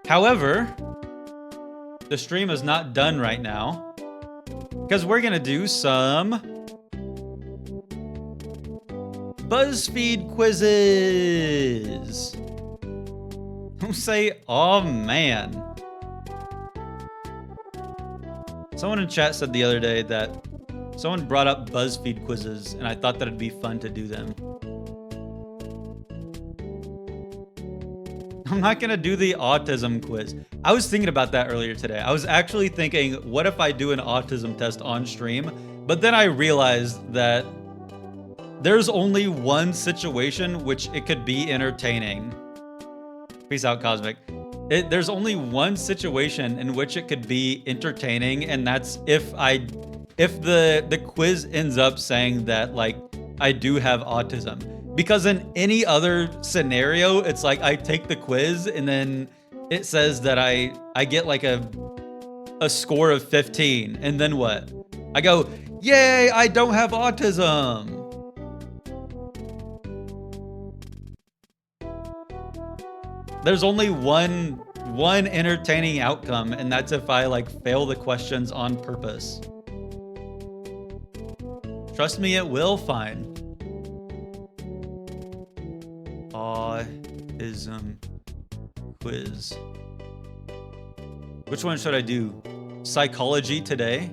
However, the stream is not done right now because we're gonna do some BuzzFeed quizzes. Don't say, oh man. Someone in chat said the other day that someone brought up BuzzFeed quizzes, and I thought that it'd be fun to do them. I'm not gonna do the autism quiz. I was thinking about that earlier today. I was actually thinking, what if I do an autism test on stream? But then I realized that there's only one situation which it could be entertaining. Peace out, Cosmic. There's only one situation in which it could be entertaining, and that's if the quiz ends up saying that like I do have autism. Because in any other scenario, it's like I take the quiz and then it says that I get like a score of 15, and then what? I go, yay, I don't have autism. There's only one entertaining outcome, and that's if I like fail the questions on purpose. Trust me, it will find. Autism quiz. Which one should I do? Psychology today?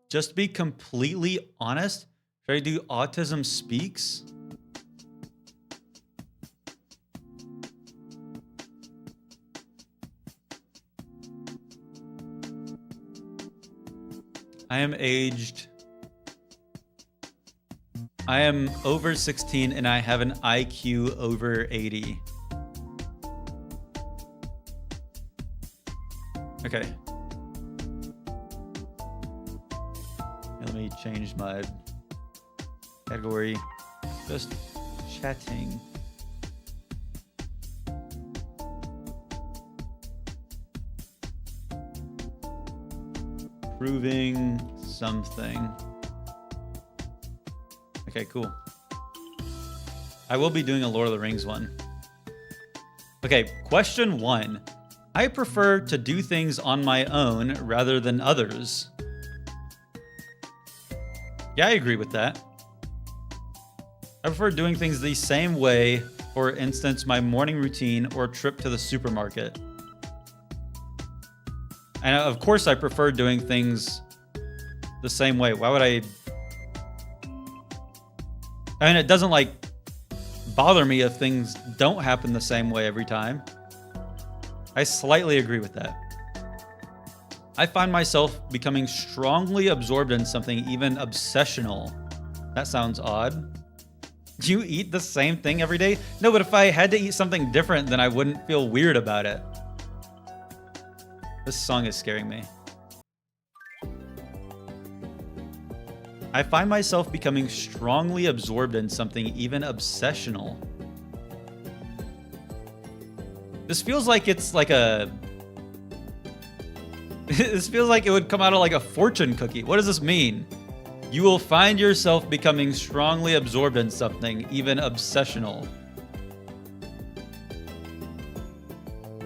Just to be completely honest, should I do Autism Speaks? I am over 16 and I have an IQ over 80. Okay. Let me change my category. Just chatting. Proving something. Okay, cool. I will be doing a Lord of the Rings one. Okay, question 1. I prefer to do things on my own rather than others. Yeah, I agree with that. I prefer doing things the same way, for instance, my morning routine or trip to the supermarket. And of course, I prefer doing things the same way. Why would I mean, it doesn't like bother me if things don't happen the same way every time. I slightly agree with that. I find myself becoming strongly absorbed in something, even obsessional. That sounds odd. Do you eat the same thing every day? No, but if I had to eat something different, then I wouldn't feel weird about it. This song is scaring me. I find myself becoming strongly absorbed in something, even obsessional. This feels like it's like a... This feels like it would come out of like a fortune cookie. What does this mean? You will find yourself becoming strongly absorbed in something, even obsessional.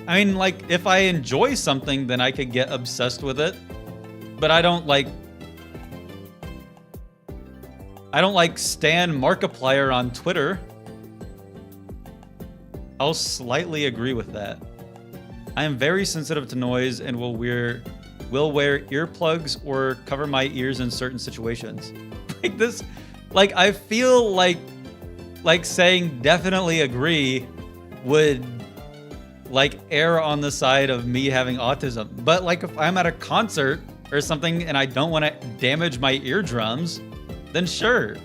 I mean, like, if I enjoy something, then I could get obsessed with it. But I don't like Stan Markiplier on Twitter. I'll slightly agree with that. I am very sensitive to noise and will wear earplugs or cover my ears in certain situations. Like this, like I feel like saying definitely agree would like err on the side of me having autism. But like if I'm at a concert or something and I don't want to damage my eardrums, then sure.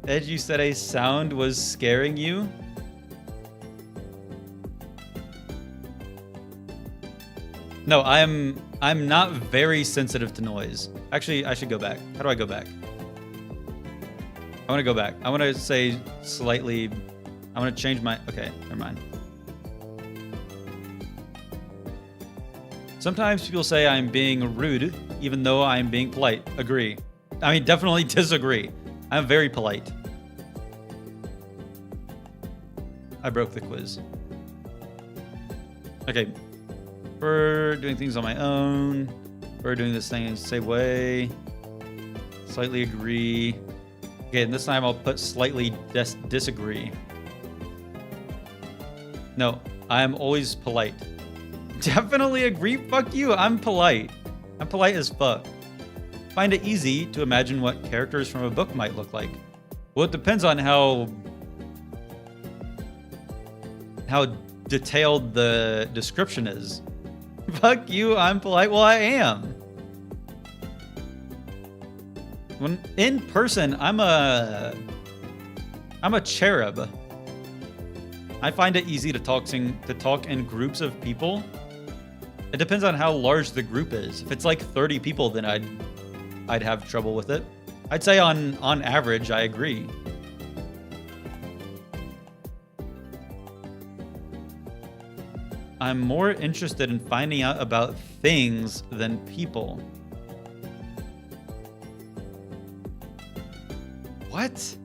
Ed, you said a sound was scaring you? No, I'm not very sensitive to noise. Actually, I should go back. How do I go back? I want to go back. I want to say slightly... I want to change my... Okay, never mind. Sometimes people say I'm being rude, even though I'm being polite. Agree. I mean, definitely disagree. I'm very polite. I broke the quiz. Okay. For doing things on my own. For doing this thing in the same way. Slightly agree. Okay, and this time I'll put slightly disagree. No, I'm always polite. Definitely agree. Fuck you. I'm polite. I'm polite as fuck. Find it easy to imagine what characters from a book might look like. Well, it depends on how detailed the description is. Fuck you. I'm polite. Well, I am. When in person, I'm a cherub. I find it easy to talk in groups of people. It depends on how large the group is. If it's like 30 people, then I'd have trouble with it. I'd say on average, I agree. I'm more interested in finding out about things than people. What?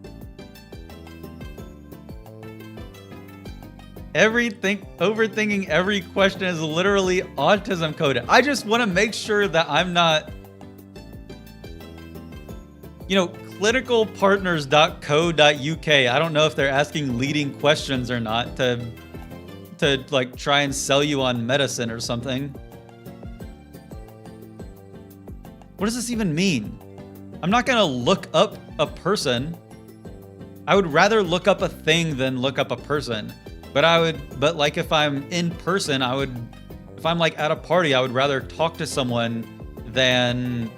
Overthinking every question is literally autism coded. I just want to make sure that I'm not, clinicalpartners.co.uk. I don't know if they're asking leading questions or not to like try and sell you on medicine or something. What does this even mean? I'm not going to look up a person. I would rather look up a thing than look up a person. But like if I'm in person, if I'm like at a party, I would rather talk to someone than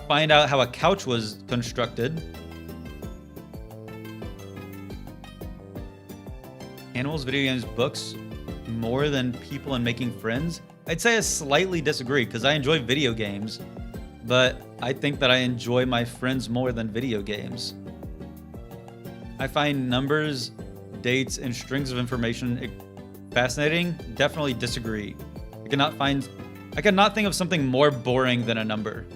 find out how a couch was constructed. Animals, video games, books, more than people and making friends? I'd say I slightly disagree because I enjoy video games, but I think that I enjoy my friends more than video games. I find numbers, dates, and strings of information fascinating. Definitely disagree. I cannot think of something more boring than a number.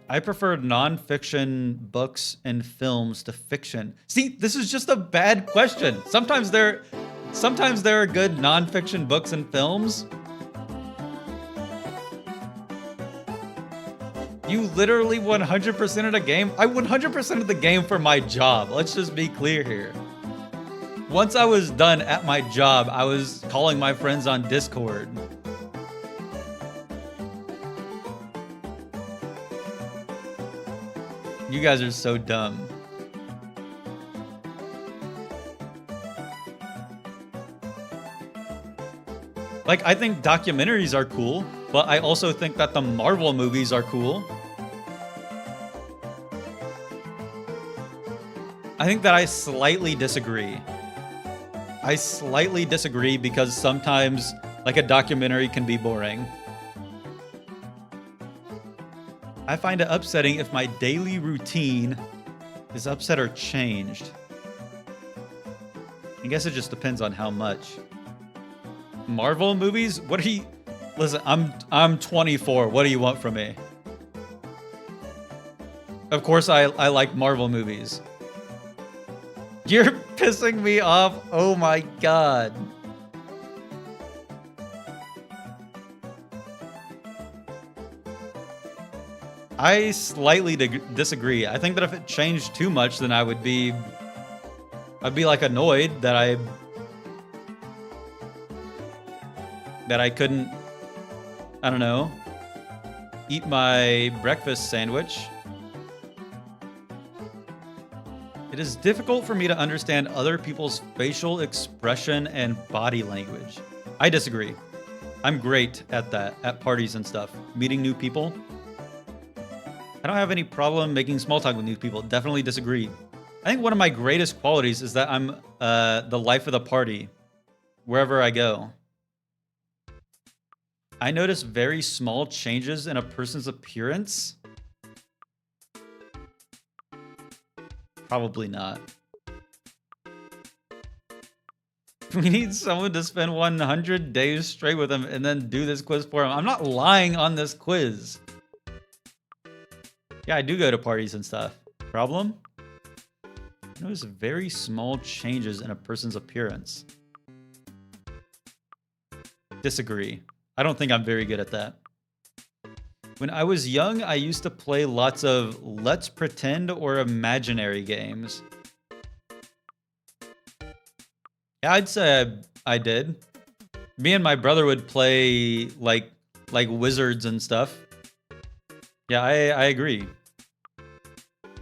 I prefer non-fiction books and films to fiction. See, this is just a bad question. Sometimes there are good non-fiction books and films. You literally 100% of the game. I 100% of the game for my job. Let's just be clear here. Once I was done at my job, I was calling my friends on Discord. You guys are so dumb. Like, I think documentaries are cool, but I also think that the Marvel movies are cool. I think that I slightly disagree. I slightly disagree because sometimes, like, a documentary can be boring. I find it upsetting if my daily routine is upset or changed. I guess it just depends on how much. Marvel movies? What are you... Listen, I'm 24. What do you want from me? Of course I like Marvel movies. You're pissing me off. Oh my god. I slightly disagree. I think that if it changed too much, then I'd be like annoyed that I couldn't, I don't know, eat my breakfast sandwich. It is difficult for me to understand other people's facial expression and body language. I disagree. I'm great at that, at parties and stuff. Meeting new people. I don't have any problem making small talk with new people. Definitely disagree. I think one of my greatest qualities is that I'm the life of the party, wherever I go. I notice very small changes in a person's appearance. Probably not. We need someone to spend 100 days straight with him and then do this quiz for him. I'm not lying on this quiz. Yeah, I do go to parties and stuff. Problem? Notice very small changes in a person's appearance. Disagree. I don't think I'm very good at that. When I was young, I used to play lots of let's pretend or imaginary games. Yeah, I'd say I did. Me and my brother would play like wizards and stuff. Yeah, I agree.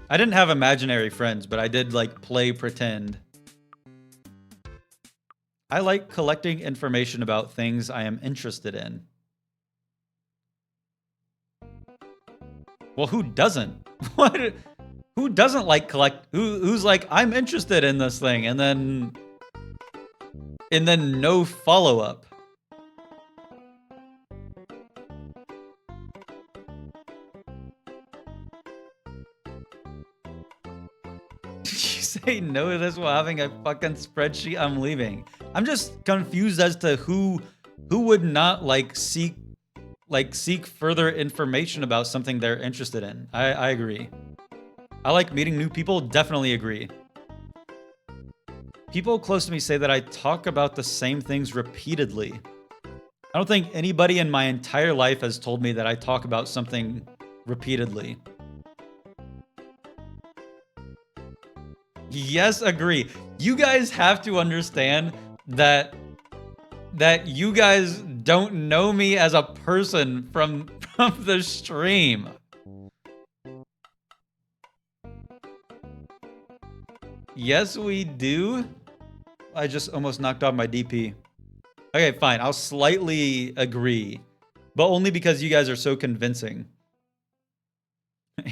I didn't have imaginary friends, but I did like play pretend. I like collecting information about things I am interested in. Well, who doesn't? What? Who doesn't like who's like, I'm interested in this thing, and then no follow-up. You say no to this while having a fucking spreadsheet, I'm leaving. I'm just confused as to who would not seek further information about something they're interested in. I agree. I like meeting new people, definitely agree. People close to me say that I talk about the same things repeatedly. I don't think anybody in my entire life has told me that I talk about something repeatedly. Yes, agree. You guys have to understand that you guys don't know me as a person from the stream. Yes, we do. I just almost knocked off my DP. Okay, fine. I'll slightly agree, but only because you guys are so convincing.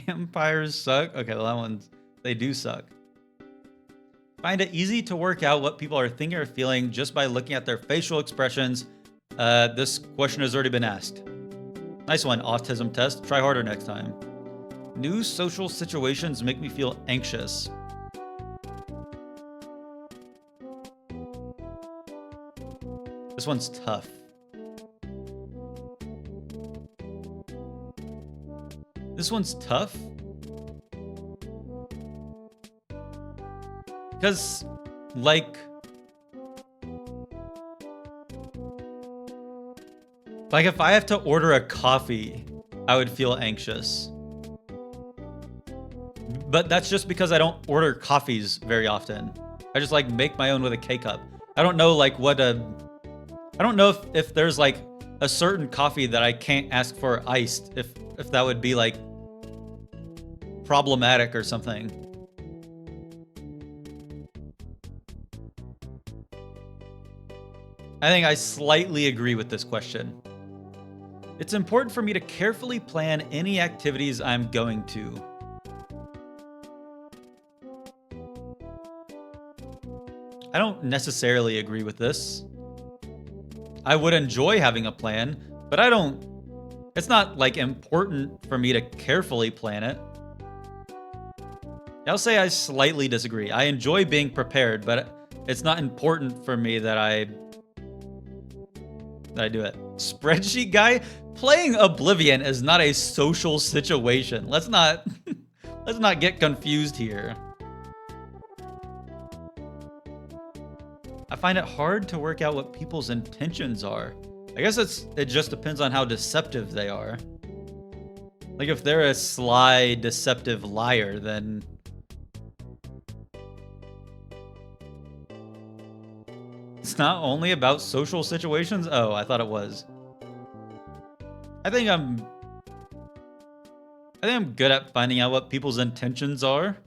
Empires suck. Okay, well, that one's, they do suck. Find it easy to work out what people are thinking or feeling just by looking at their facial expressions. This question has already been asked. Nice one, autism test. Try harder next time. New social situations make me feel anxious. This one's tough. This one's tough. Because, like if I have to order a coffee, I would feel anxious. But that's just because I don't order coffees very often. I just make my own with a K-cup. I don't know I don't know if there's a certain coffee that I can't ask for iced, if that would be problematic or something. I think I slightly agree with this question. It's important for me to carefully plan any activities I'm going to. I don't necessarily agree with this. I would enjoy having a plan, but it's not important for me to carefully plan it. I'll say I slightly disagree. I enjoy being prepared, but it's not important for me that I do it. Spreadsheet guy? Playing Oblivion is not a social situation. Let's not get confused here. I find it hard to work out what people's intentions are. I guess it just depends on how deceptive they are. If they're a sly, deceptive liar, then it's not only about social situations? Oh, I thought it was. I think I'm good at finding out what people's intentions are.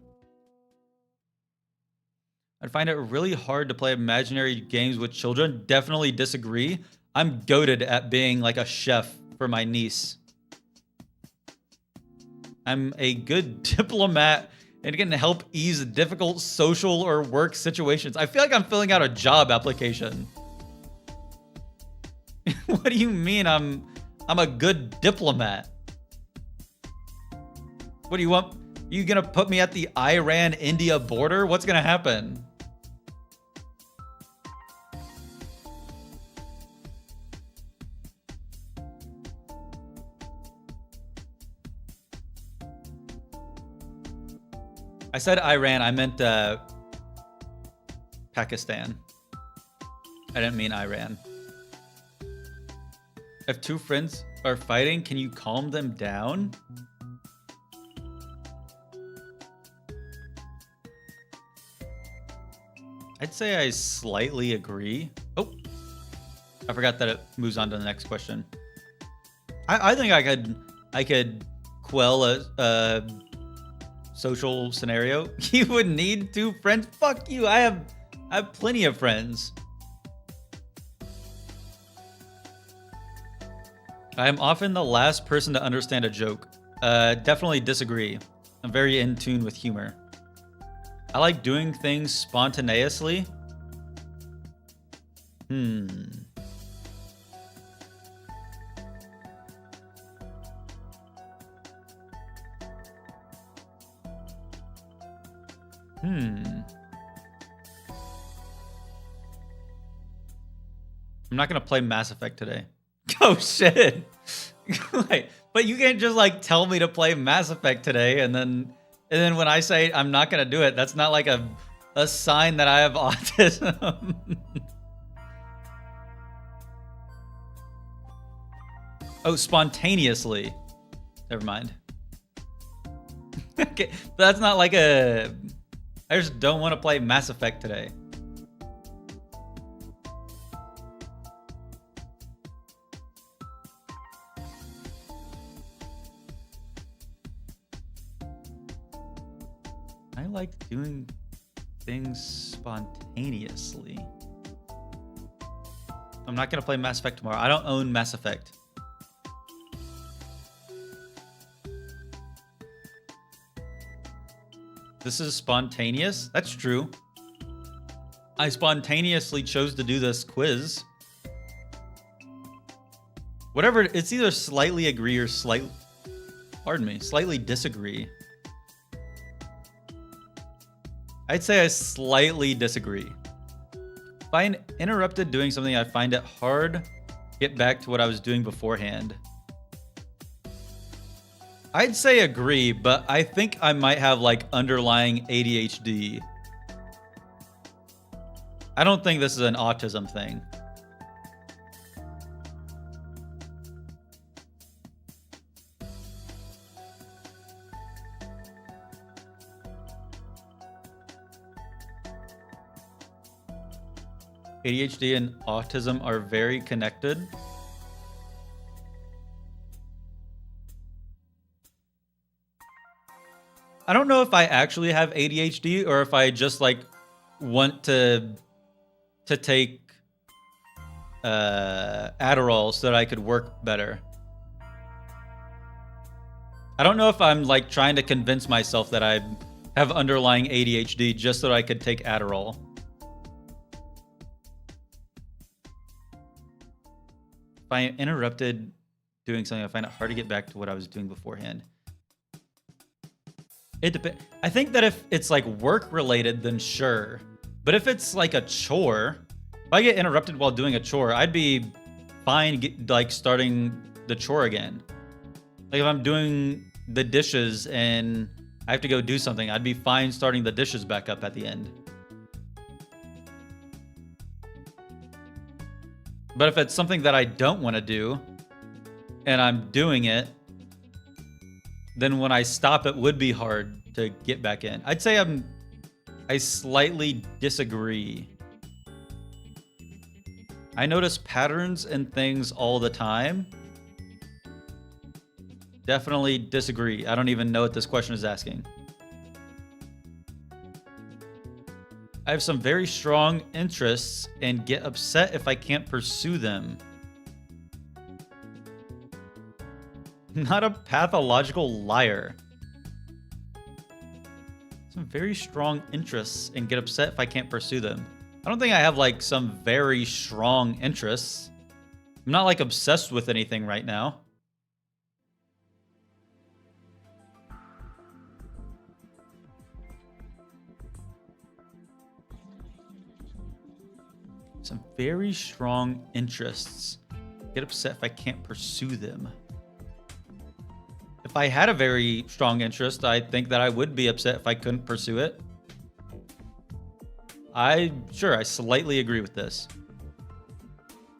I'd find it really hard to play imaginary games with children. Definitely disagree. I'm goated at being a chef for my niece. I'm a good diplomat and can help ease difficult social or work situations. I feel like I'm filling out a job application. What do you mean I'm a good diplomat? What do you want? You gonna put me at the Iran-India border? What's gonna happen? I said Iran. I meant Pakistan. I didn't mean Iran. If two friends are fighting, can you calm them down? I'd say I slightly agree. Oh, I forgot that it moves on to the next question. I think I could quell a social scenario. You would need two friends. Fuck you. I have plenty of friends. I am often the last person to understand a joke. Definitely disagree. I'm very in tune with humor. I like doing things spontaneously. I'm not gonna play Mass Effect today. Oh shit! Like, but you can't just like tell me to play Mass Effect today, and then when I say I'm not gonna do it, that's not like a sign that I have autism. Oh, spontaneously. Never mind. Okay, but that's not like a. I just don't want to play Mass Effect today. I like doing things spontaneously. I'm not going to play Mass Effect tomorrow. I don't own Mass Effect. This is spontaneous? That's true. I spontaneously chose to do this quiz. Whatever, it's either slightly agree or slightly disagree. I'd say I slightly disagree. If I interrupted doing something, I find it hard to get back to what I was doing beforehand. I'd say agree, but I think I might have like underlying ADHD. I don't think this is an autism thing. ADHD and autism are very connected. I don't know if I actually have ADHD or if I just like want to take Adderall so that I could work better. I don't know if I'm like trying to convince myself that I have underlying ADHD just so that I could take Adderall. If I interrupted doing something, I find it hard to get back to what I was doing beforehand. It depends. I think that if it's like work related, then sure. But if it's like a chore, if I get interrupted while doing a chore, I'd be fine like starting the chore again. Like if I'm doing the dishes and I have to go do something, I'd be fine starting the dishes back up at the end. But if it's something that I don't want to do and I'm doing it, then when I stop, it would be hard to get back in. I'd say I slightly disagree. I notice patterns in things all the time. Definitely disagree. I don't even know what this question is asking. I have some very strong interests and get upset if I can't pursue them. Not a pathological liar. Some very strong interests and get upset if I can't pursue them. I don't think I have like some very strong interests. I'm not like obsessed with anything right now. Some very strong interests. Get upset if I can't pursue them. if I had a very strong interest, I think that I would be upset if I couldn't pursue it. I slightly agree with this.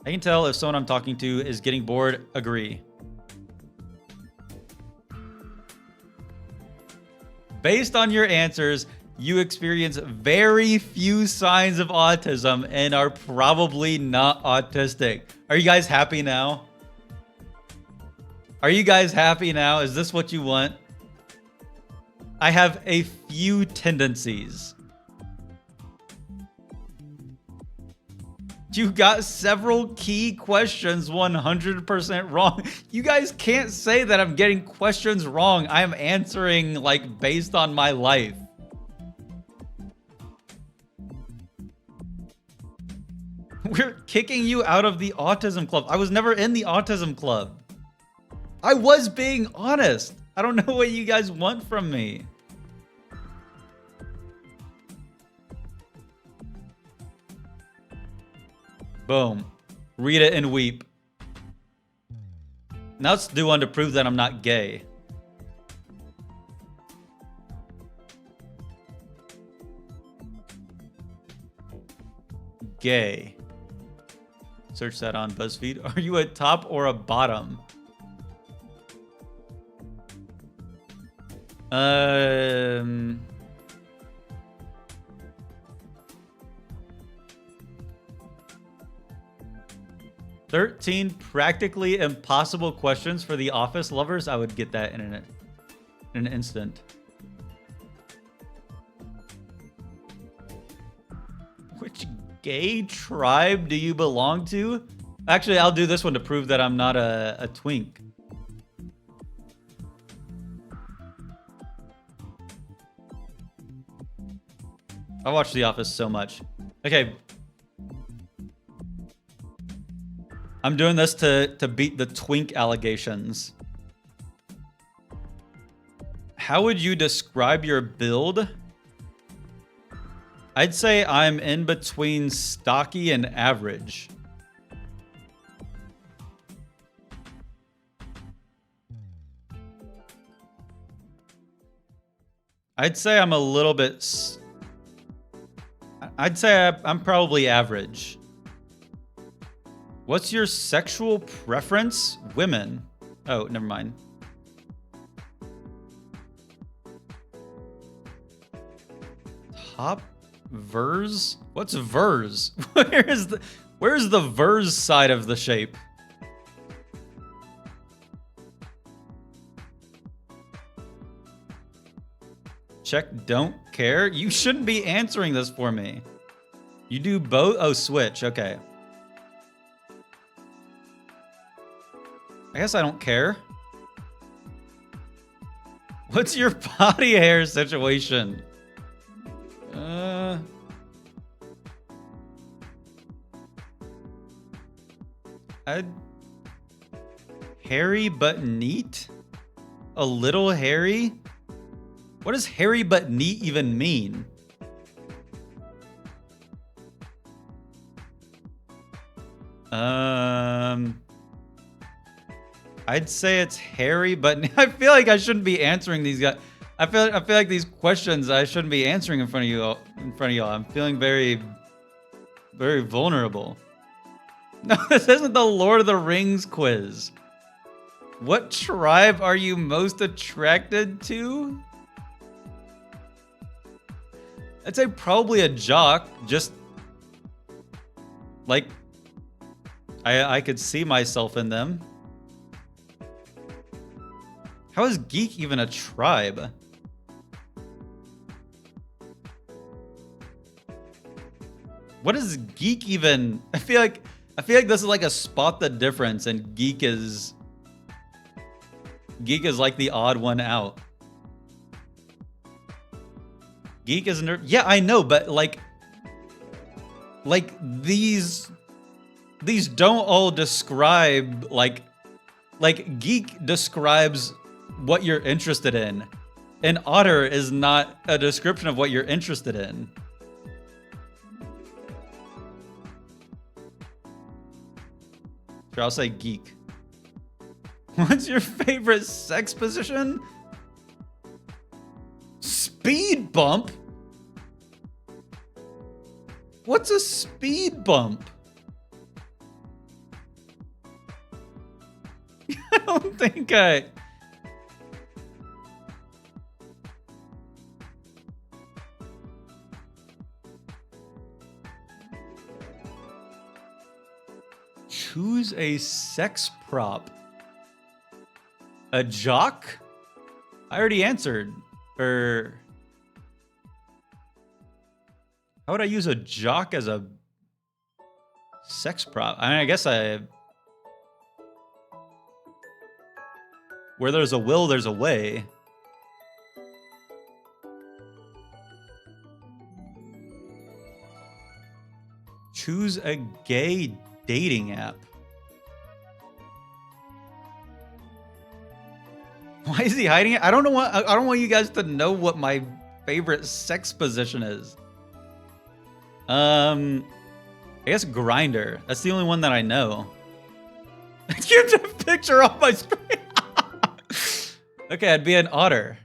I can tell if someone I'm talking to is getting bored. Agree. Based on your answers, you experience very few signs of autism and are probably not autistic. Are you guys happy now? Are you guys happy now? Is this what you want? I have a few tendencies. You got several key questions 100% wrong. You guys can't say that I'm getting questions wrong. I'm answering like based on my life. We're kicking you out of the autism club. I was never in the autism club. I was being honest. I don't know what you guys want from me. Boom. Read it and weep. Now let's do one to prove that I'm not gay. Gay. Search that on BuzzFeed. Are you a top or a bottom? 13 practically impossible questions for the office lovers. I would get that in an instant. Which gay tribe do you belong to? Actually, I'll do this one to prove that I'm not a twink. I watch The Office so much. Okay. I'm doing this to beat the twink allegations. How would you describe your build? I'd say I'm in between stocky and average. I'd say I'm a little bit... I'd say I'm probably average. What's your sexual preference? Women. Oh, never mind. Top vers? What's vers? Where's the vers side of the shape? Check don't care. You shouldn't be answering this for me. You do both? Oh, switch. Okay. I guess I don't care. What's your body hair situation? Hairy but neat? A little hairy? What does hairy but neat even mean? I'd say it's hairy, but I feel like I shouldn't be answering these guys. I feel like these questions I shouldn't be answering in front of you. I'm feeling very, very vulnerable. No, this isn't the Lord of the Rings quiz. What tribe are you most attracted to? I'd say probably a jock. Just like I could see myself in them. How is geek even a tribe? What is geek even? I feel like this is like a spot the difference, and geek is like the odd one out. Geek is nerd. Yeah, I know, but like these don't all describe like geek describes what you're interested in. An otter is not a description of what you're interested in. Sure, I'll say geek. What's your favorite sex position? Speed bump? What's a speed bump? I don't think I... Choose a sex prop. A jock? I already answered. Or... How would I use a jock as a sex prop? I mean, I guess I... Where there's a will, there's a way. Choose a gay dating app. Why is he hiding it? I don't want you guys to know what my favorite sex position is. I guess Grindr. That's the only one that I know. Keep the picture off my screen. Okay, I'd be an otter.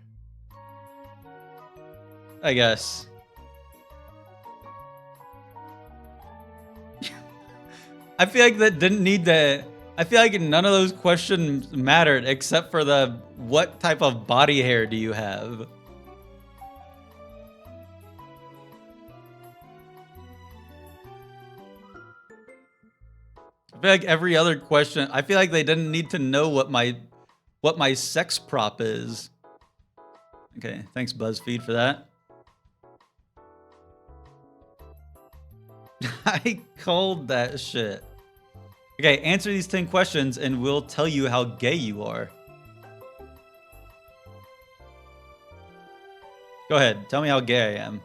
I guess. I feel like that didn't need to... I feel like none of those questions mattered except for the what type of body hair do you have? I feel like every other question, I feel like they didn't need to know what my sex prop is. Okay, thanks BuzzFeed for that. I called that shit. Okay, answer these 10 questions and we'll tell you how gay you are. Go ahead, tell me how gay I am.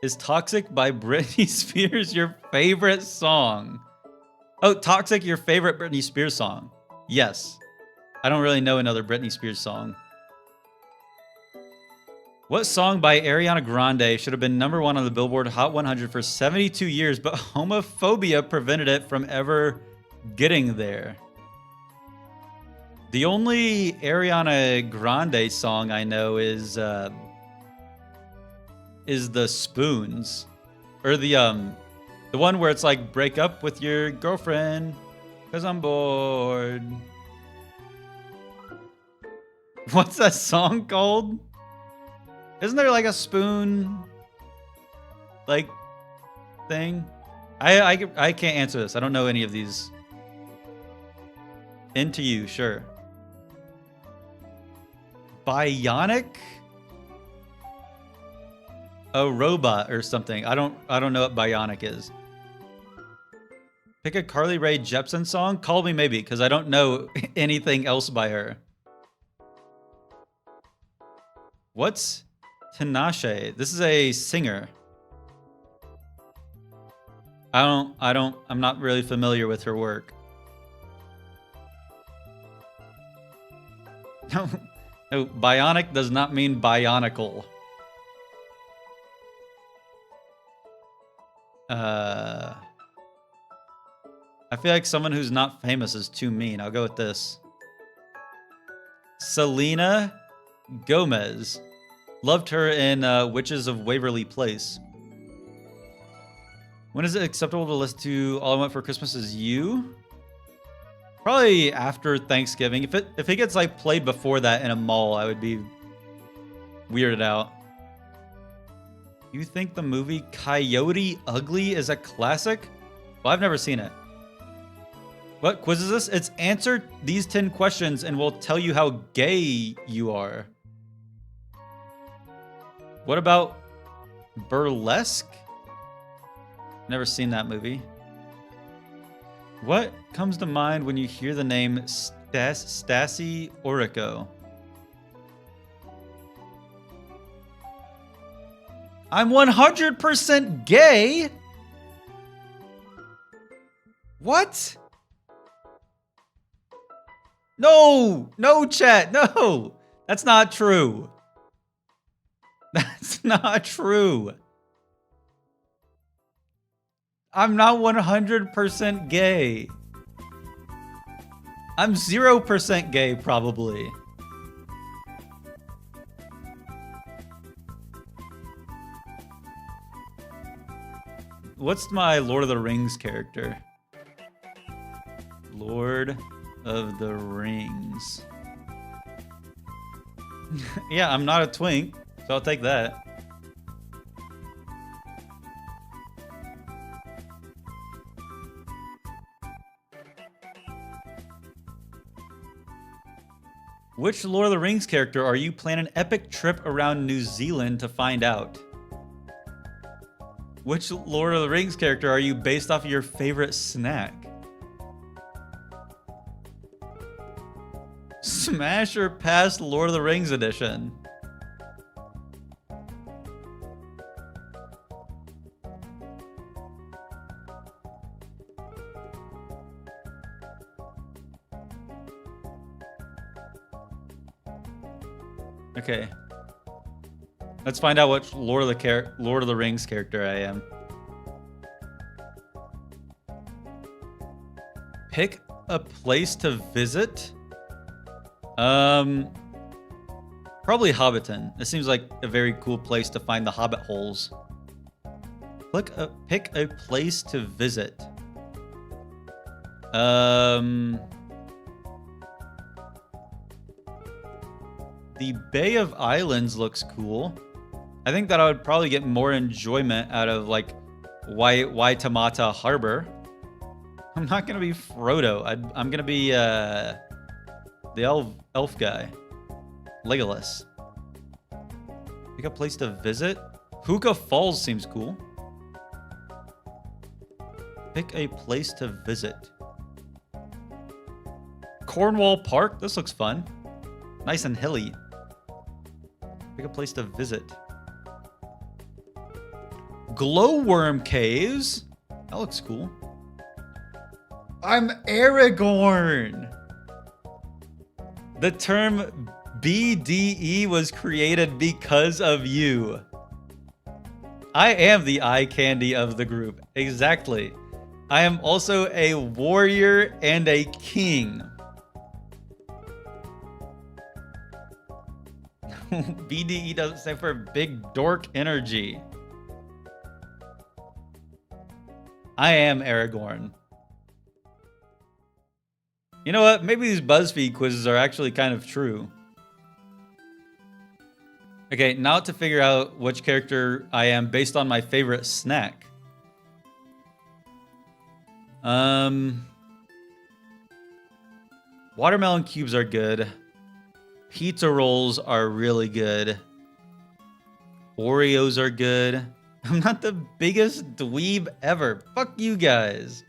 Is Toxic by Britney Spears your favorite song? Oh, Toxic, your favorite Britney Spears song? Yes. I don't really know another Britney Spears song. What song by Ariana Grande should have been #1 on the Billboard Hot 100 for 72 years, but homophobia prevented it from ever getting there? The only Ariana Grande song I know is the Spoons, or the one where it's like break up with your girlfriend because I'm bored. What's that song called? Isn't there like a spoon like thing? I can't answer this. I don't know any of these. Into You, sure. Bionic? A robot or something. I don't know what Bionic is. Pick a Carly Rae Jepsen song? Call Me Maybe, because I don't know anything else by her. What's Tinashe? This is a singer. I'm not really familiar with her work. No, bionic does not mean bionicle. I feel like someone who's not famous is too mean. I'll go with this. Selena Gomez. Loved her in Witches of Waverly Place. When is it acceptable to listen to All I Want for Christmas Is You? Probably after Thanksgiving. If it gets like played before that in a mall, I would be weirded out. You think the movie Coyote Ugly is a classic? Well, I've never seen it. What quiz is this? It's answer these 10 questions and we'll tell you how gay you are. What about Burlesque? Never seen that movie. What comes to mind when you hear the name Stasi Orico? I'm 100% gay? What? No, chat, no. That's not true. That's not true. I'm not 100% gay. I'm 0% gay, probably. What's my Lord of the Rings character? Lord of the Rings. Yeah, I'm not a twink, so I'll take that. Which Lord of the Rings character are you planning an epic trip around New Zealand to find out? Which Lord of the Rings character are you based off of your favorite snack? Smash or pass Lord of the Rings edition? Okay. Let's find out what Lord of the Rings character I am. Pick a place to visit. Probably Hobbiton. This seems like a very cool place to find the Hobbit holes. Pick a place to visit. The Bay of Islands looks cool. I think that I would probably get more enjoyment out of like Waitemata Harbor. I'm not gonna be Frodo. I'm gonna be the elf guy, Legolas. Pick a place to visit. Hookah Falls seems cool. Pick a place to visit. Cornwall Park. This looks fun. Nice and hilly. Pick a place to visit. Glowworm Caves. That looks cool. I'm Aragorn. The term BDE was created because of you. I am the eye candy of the group. Exactly. I am also a warrior and a king. BDE doesn't stand for big dork energy. I am Aragorn. You know what? Maybe these BuzzFeed quizzes are actually kind of true. Okay, now to figure out which character I am based on my favorite snack. Watermelon cubes are good. Pizza rolls are really good. Oreos are good. I'm not the biggest dweeb ever. Fuck you guys.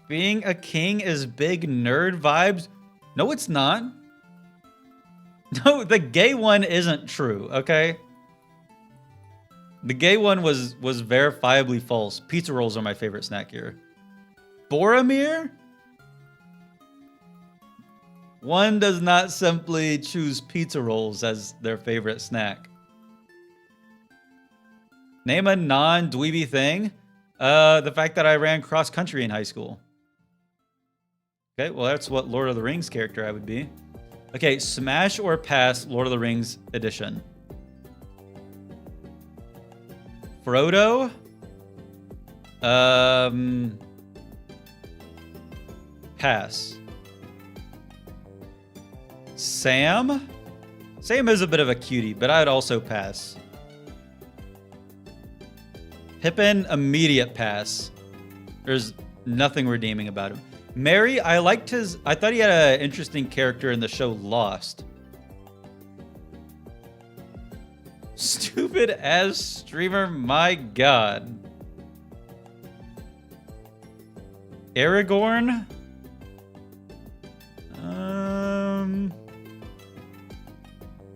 Being a king is big nerd vibes. No, it's not. No, the gay one isn't true, okay? The gay one was verifiably false. Pizza rolls are my favorite snack here. Boromir? One does not simply choose pizza rolls as their favorite snack. Name a non-dweeby thing. The fact that I ran cross-country in high school. Okay, well, that's what Lord of the Rings character I would be. Okay, smash or pass Lord of the Rings edition. Frodo. Pass. Sam? Sam is a bit of a cutie, but I'd also pass. Pippin, immediate pass. There's nothing redeeming about him. Merry, I thought he had an interesting character in the show Lost. Stupid ass streamer, my god. Aragorn?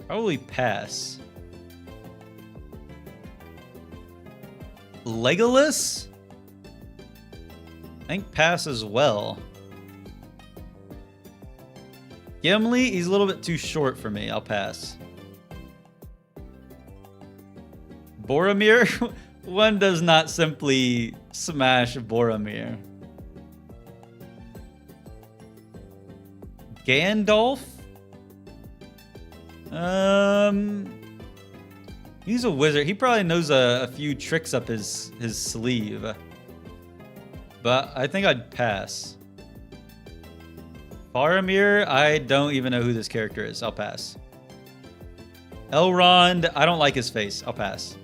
Probably pass. Legolas? I think pass as well. Gimli, he's a little bit too short for me. I'll pass. Boromir? One does not simply smash Boromir. Gandalf? He's a wizard. He probably knows a few tricks up his sleeve. But I think I'd pass. Faramir, I don't even know who this character is. I'll pass. Elrond, I don't like his face. I'll pass.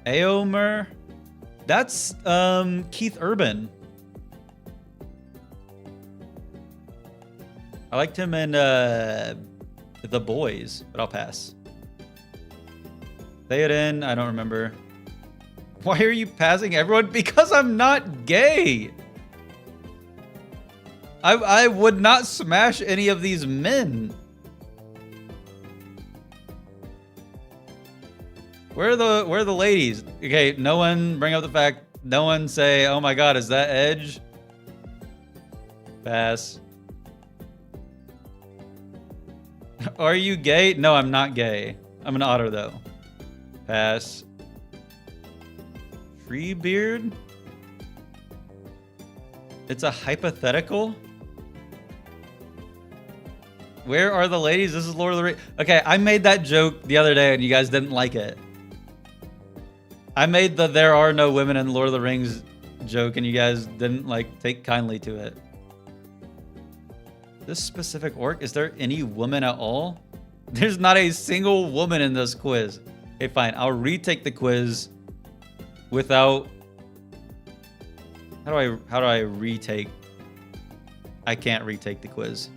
Eomer, that's Keith Urban. I liked him in The Boys, but I'll pass. Theoden, I don't remember. Why are you passing everyone? Because I'm not gay. I would not smash any of these men. Where are the ladies? Okay, no one bring up the fact. No one say, "Oh my God, is that Edge?" Pass. Are you gay? No, I'm not gay. I'm an otter though. Pass. Treebeard? It's a hypothetical? Where are the ladies? This is Lord of the Rings. Okay, I made that joke the other day and you guys didn't like it. I made the "there are no women in Lord of the Rings" joke and you guys didn't take kindly to it. This specific orc, is there any woman at all? There's not a single woman in this quiz. Okay, fine. I'll retake the quiz without... How do I retake? I can't retake the quiz.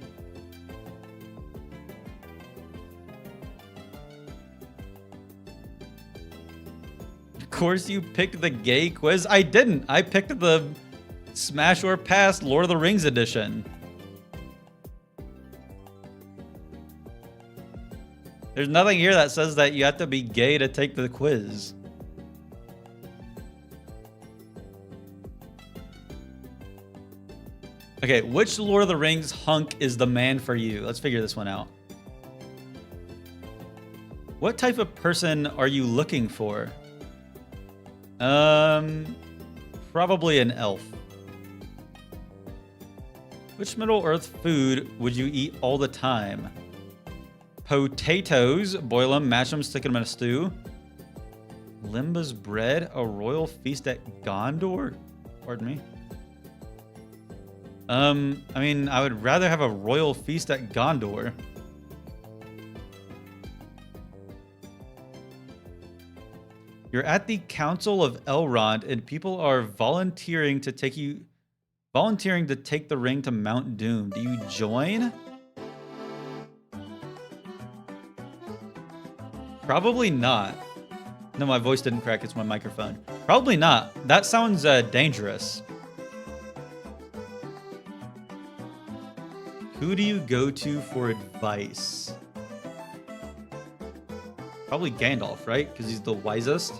Of course you picked the gay quiz. I didn't. I picked the Smash or Pass Lord of the Rings edition. There's nothing here that says that you have to be gay to take the quiz. Okay, which Lord of the Rings hunk is the man for you? Let's figure this one out. What type of person are you looking for? Probably an elf. Which Middle-earth food would you eat all the time? Potatoes, boil them, mash them, stick them in a stew. Limba's bread, a royal feast at Gondor? Pardon me. I mean, I would rather have a royal feast at Gondor. You're at the Council of Elrond, and people are volunteering to take the ring to Mount Doom. Do you join? Probably not. No, my voice didn't crack. It's my microphone. Probably not. That sounds dangerous. Who do you go to for advice? Probably Gandalf, right? Because he's the wisest.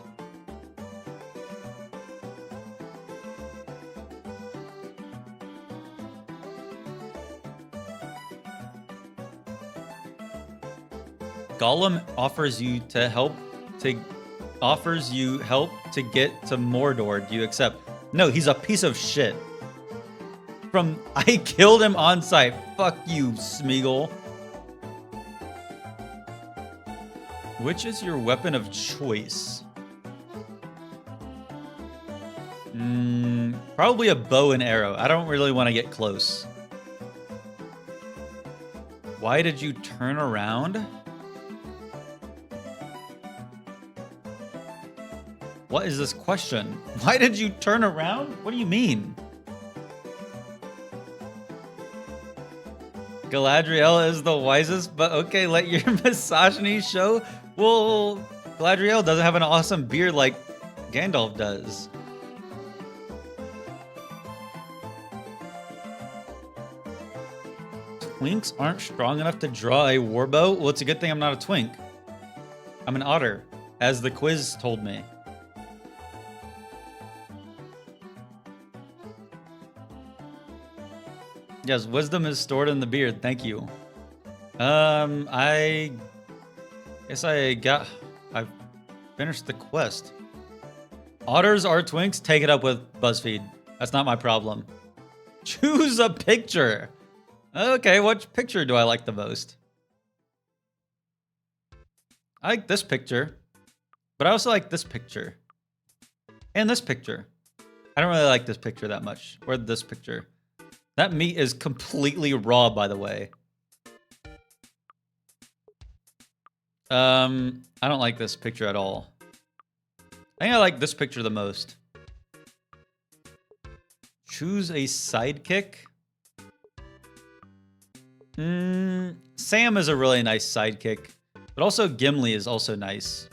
Gollum offers you help to get to Mordor. Do you accept? No, he's a piece of shit. I killed him on sight. Fuck you, Smeagol. Which is your weapon of choice? Probably a bow and arrow. I don't really want to get close. Why did you turn around? What is this question? Why did you turn around? What do you mean? Galadriel is the wisest, but okay, let your misogyny show. Well, Galadriel doesn't have an awesome beard like Gandalf does. Twinks aren't strong enough to draw a warbow? Well, it's a good thing I'm not a twink. I'm an otter, as the quiz told me. Yes, wisdom is stored in the beard. Thank you. I guess I finished the quest. Otters are twinks. Take it up with BuzzFeed. That's not my problem. Choose a picture. Okay, which picture do I like the most? I like this picture, but I also like this picture. And this picture. I don't really like this picture that much. Or this picture. That meat is completely raw, by the way. I don't like this picture at all. I think I like this picture the most. Choose a sidekick. Sam is a really nice sidekick, but also Gimli is also nice.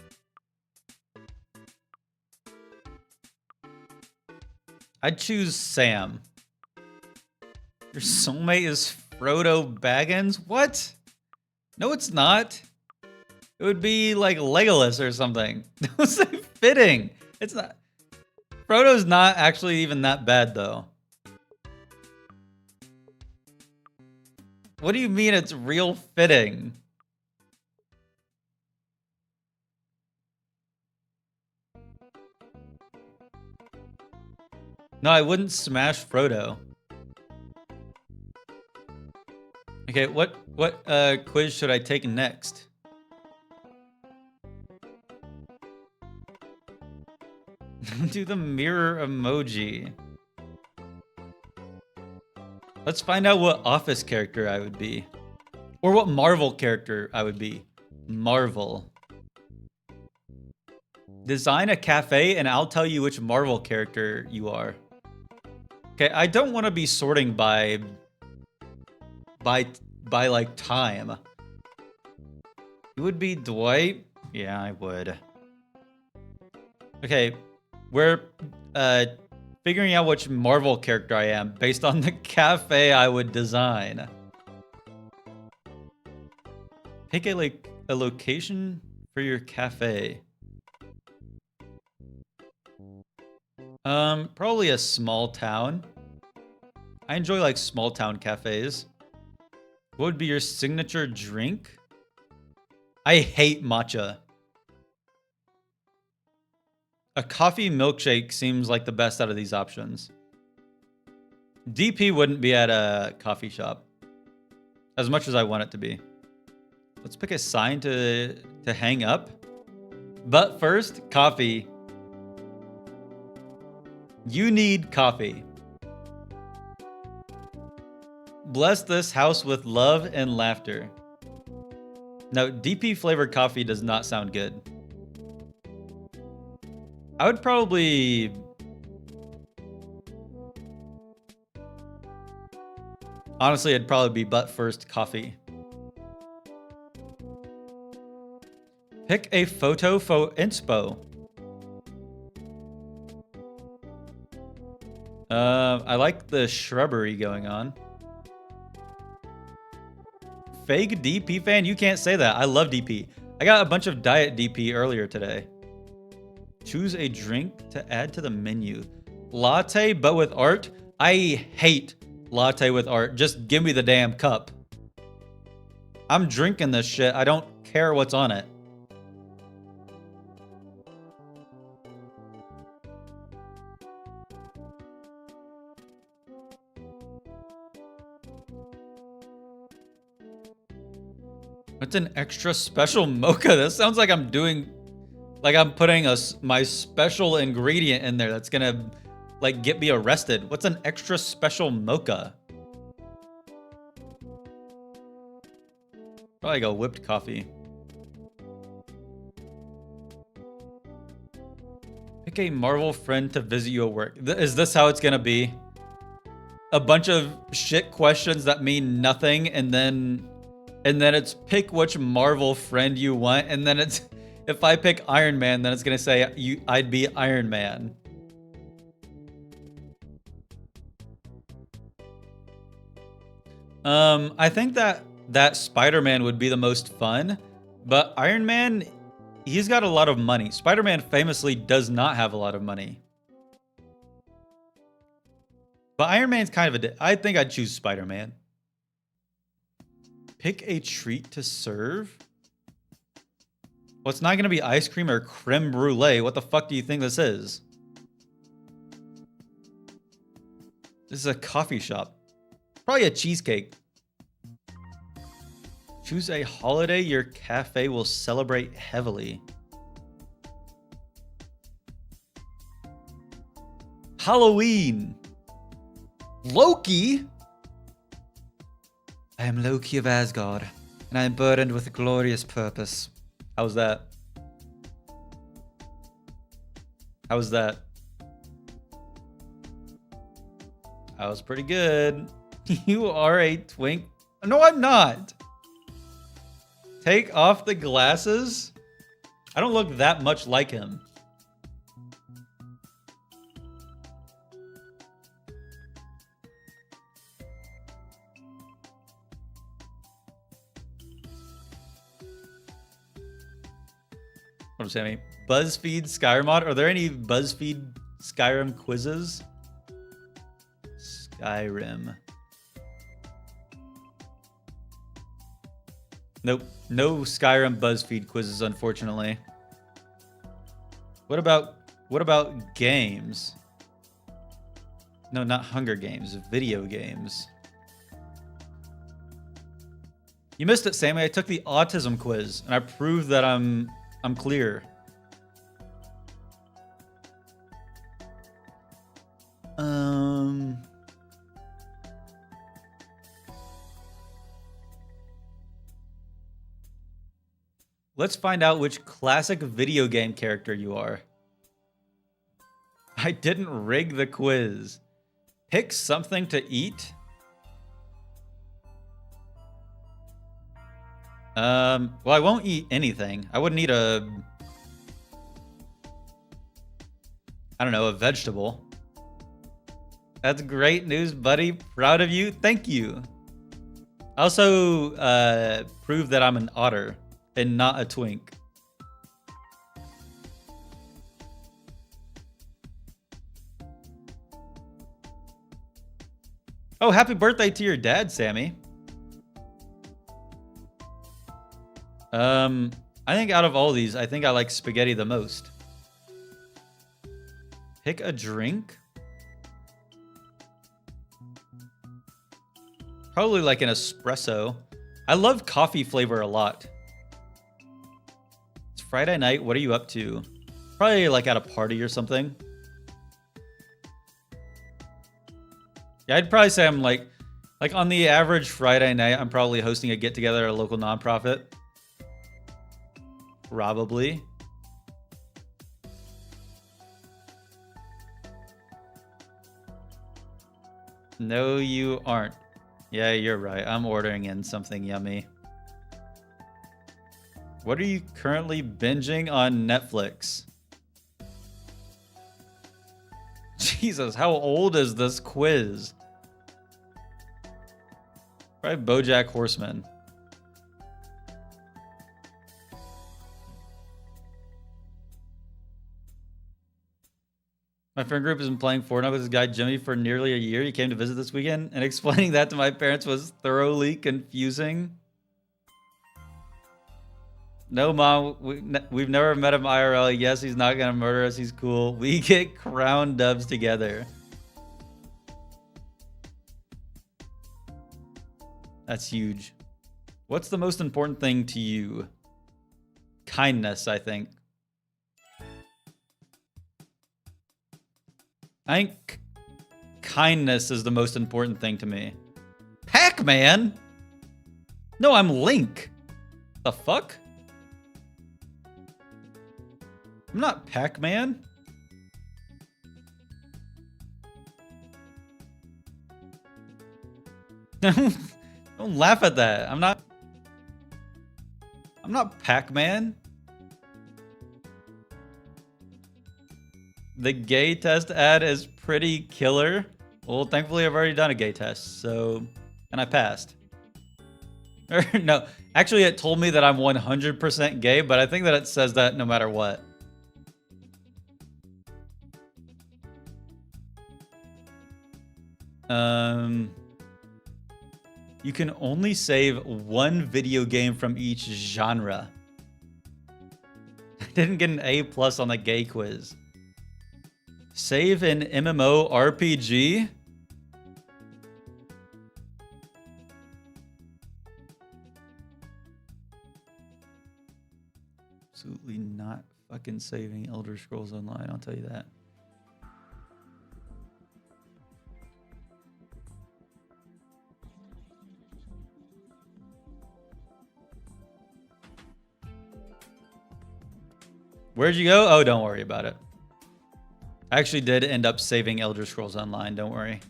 I'd choose Sam. Your soulmate is Frodo Baggins? What? No, it's not. It would be like Legolas or something. That was like fitting. It's not. Frodo's not actually even that bad, though. What do you mean it's real fitting? No, I wouldn't smash Frodo. Okay, what quiz should I take next? Do the mirror emoji. Let's find out what Office character I would be. Or what Marvel character I would be. Marvel. Design a cafe and I'll tell you which Marvel character you are. Okay, I don't want to be sorting by like time. You would be Dwight? Yeah, I would. Okay, we're figuring out which Marvel character I am based on the cafe I would design. Pick a location for your cafe. Probably a small town. I enjoy like small town cafes. What would be your signature drink? I hate matcha. A coffee milkshake seems like the best out of these options. DP wouldn't be at a coffee shop. As much as I want it to be. Let's pick a sign to hang up. But first, coffee. You need coffee. Bless this house with love and laughter. No, DP flavored coffee does not sound good. I would probably... Honestly, it'd probably be but first coffee. Pick a photo for inspo. I like the shrubbery going on. Fake DP fan? You can't say that. I love DP. I got a bunch of diet DP earlier today. Choose a drink to add to the menu. Latte, but with art? I hate latte with art. Just give me the damn cup. I'm drinking this shit. I don't care what's on it. What's an extra special mocha? That sounds like I'm doing... Like I'm putting my special ingredient in there that's gonna like get me arrested. What's an extra special mocha? Probably go whipped coffee. Pick a Marvel friend to visit you at work. Is this how it's gonna be? A bunch of shit questions that mean nothing, and then it's pick which Marvel friend you want, and then it's if I pick Iron Man, then it's gonna say I'd be Iron Man. I think that Spider-Man would be the most fun, but Iron Man, he's got a lot of money. Spider-Man famously does not have a lot of money. But Iron Man's kind of I think I'd choose Spider-Man. Pick a treat to serve? Well, it's not going to be ice cream or creme brulee. What the fuck do you think this is? This is a coffee shop. Probably a cheesecake. Choose a holiday your cafe will celebrate heavily. Halloween. Loki? I am Loki of Asgard, and I am burdened with a glorious purpose. How's that? How's that? That was pretty good. You are a twink. No, I'm not. Take off the glasses? I don't look that much like him. What am Sammy? BuzzFeed Skyrim mod? Are there any BuzzFeed Skyrim quizzes? Skyrim. Nope. No Skyrim BuzzFeed quizzes, unfortunately. What about games? No, not Hunger Games. Video games. You missed it, Sammy. I took the autism quiz, and I proved that I'm clear. Let's find out which classic video game character you are. I didn't rig the quiz. Pick something to eat. Well, I won't eat anything. I wouldn't eat a vegetable. That's great news, buddy. Proud of you. Thank you. I also proved that I'm an otter and not a twink. Oh, happy birthday to your dad, Sammy. I think out of all these, I think I like spaghetti the most. Pick a drink. Probably like an espresso. I love coffee flavor a lot. It's Friday night. What are you up to? Probably like at a party or something. Yeah, I'd probably say I'm like on the average Friday night, I'm probably hosting a get-together at a local nonprofit. Probably. No, you aren't. Yeah, you're right. I'm ordering in something yummy. What are you currently binging on Netflix? Jesus, how old is this quiz? Probably BoJack Horseman. My friend group has been playing Fortnite with this guy Jimmy for nearly a year. He came to visit this weekend, and explaining that to my parents was thoroughly confusing. No, Mom, we've never met him IRL. Yes, he's not gonna murder us. He's cool. We get crown dubs together. That's huge. What's the most important thing to you? Kindness, I think. I think kindness is the most important thing to me. Pac-Man? No, I'm Link. The fuck? I'm not Pac-Man. Don't laugh at that. I'm not Pac-Man. The gay test ad is pretty killer. Well, thankfully I've already done a gay test, so, and I passed. Or no, actually it told me that I'm 100% gay, but I think that it says that no matter what. You can only save one video game from each genre. I didn't get an A+ on the gay quiz. Save an MMORPG? Absolutely not fucking saving Elder Scrolls Online, I'll tell you that. Where'd you go? Oh, don't worry about it. I actually did end up saving Elder Scrolls Online, don't worry.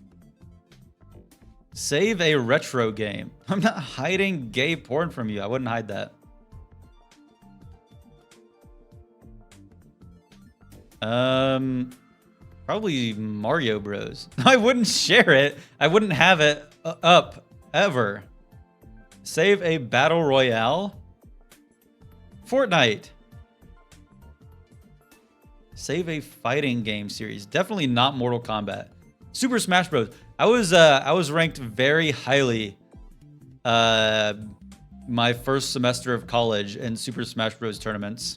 Save a retro game. I'm not hiding gay porn from you. I wouldn't hide that. Probably Mario Bros. I wouldn't share it. I wouldn't have it up ever. Save a battle royale. Fortnite. Save a fighting game series. Definitely not Mortal Kombat. Super Smash Bros. I was ranked very highly my first semester of college in Super Smash Bros. Tournaments.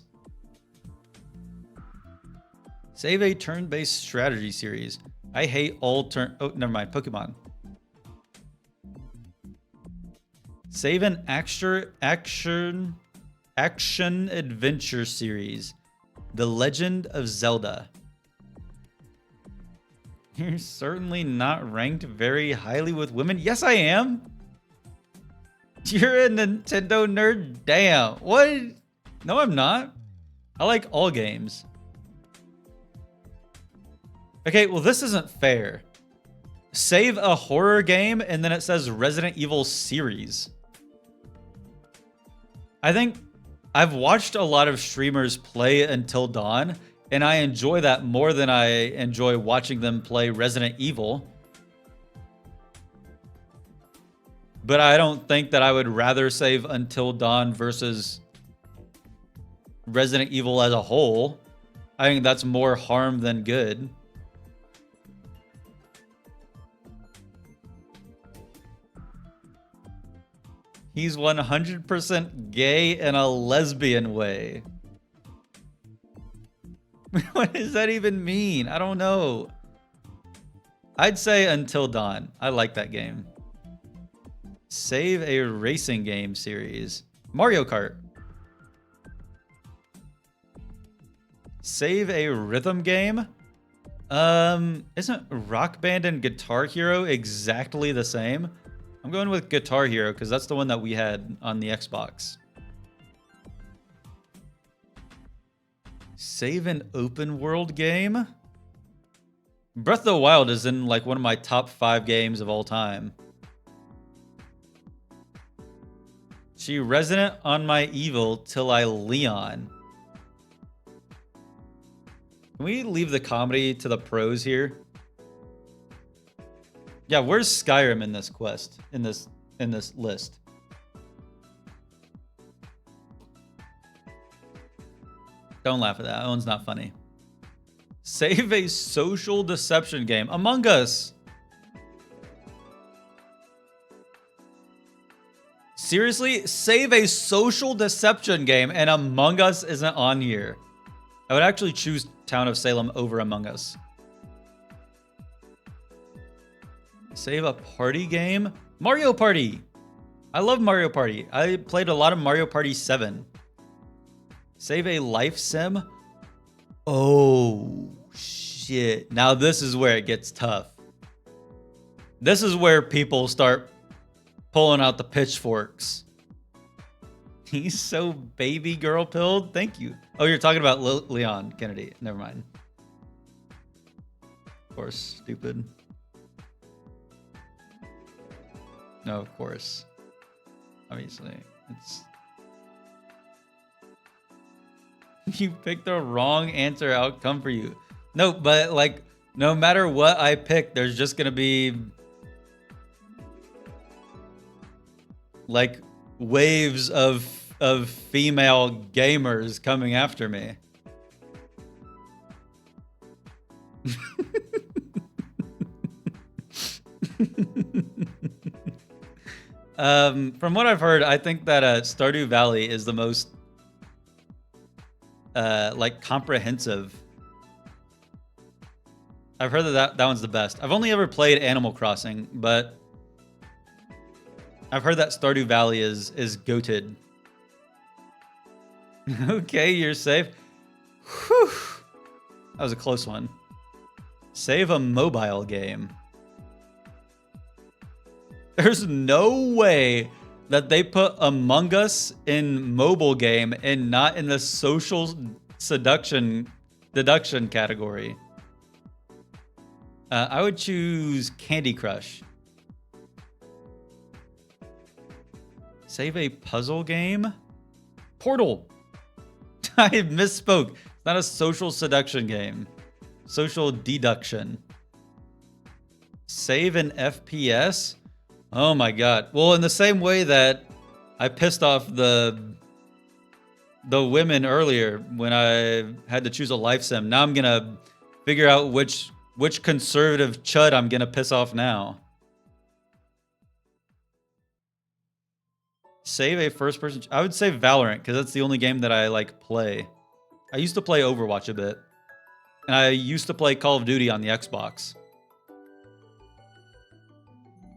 Save a turn-based strategy series. I hate all turn... Oh, never mind. Pokemon. Save an action adventure series. The Legend of Zelda. You're certainly not ranked very highly with women. Yes, I am. You're a Nintendo nerd? Damn. What? No, I'm not. I like all games. Okay, well, this isn't fair. Save a horror game, and then it says Resident Evil series. I think I've watched a lot of streamers play Until Dawn, and I enjoy that more than I enjoy watching them play Resident Evil. But I don't think that I would rather save Until Dawn versus Resident Evil as a whole. I think that's more harm than good. He's 100% gay in a lesbian way. What does that even mean? I don't know. I'd say Until Dawn. I like that game. Save a racing game series. Mario Kart. Save a rhythm game. Isn't Rock Band and Guitar Hero exactly the same? I'm going with Guitar Hero because that's the one that we had on the Xbox. Save an open world game. Breath of the Wild is in like one of my top 5 games of all time. She resident on my evil till I Leon. Can we leave the comedy to the pros here? Yeah, where's Skyrim in this quest? In this list? Don't laugh at that. That one's not funny. Save a social deception game. Among Us. Seriously? Save a social deception game and Among Us isn't on here. I would actually choose Town of Salem over Among Us. Save a party game. Mario Party. I love Mario Party. I played a lot of Mario Party 7. Save a life sim. Oh, shit. Now this is where it gets tough. This is where people start pulling out the pitchforks. He's so baby girl pilled. Thank you. Oh, you're talking about Leon Kennedy. Never mind. Of course, stupid. No, of course. Obviously, it's... You picked the wrong answer outcome for you. No, but like, no matter what I pick, there's just gonna be like waves of female gamers coming after me. From what I've heard, I think that Stardew Valley is the most like comprehensive. I've heard that one's the best. I've only ever played Animal Crossing, but I've heard that Stardew Valley is goated. Okay, you're safe. Whew. That was a close one. Save a mobile game. There's no way that they put Among Us in mobile game and not in the social deduction category. I would choose Candy Crush. Save a puzzle game? Portal. I misspoke. It's not a social seduction game. Social deduction. Save an FPS? Oh my god. Well, in the same way that I pissed off the women earlier when I had to choose a life sim, now I'm gonna figure out which conservative chud I'm gonna piss off now. Save a first person. I would say Valorant because that's the only game that I like play. I used to play Overwatch a bit. And I used to play Call of Duty on the Xbox.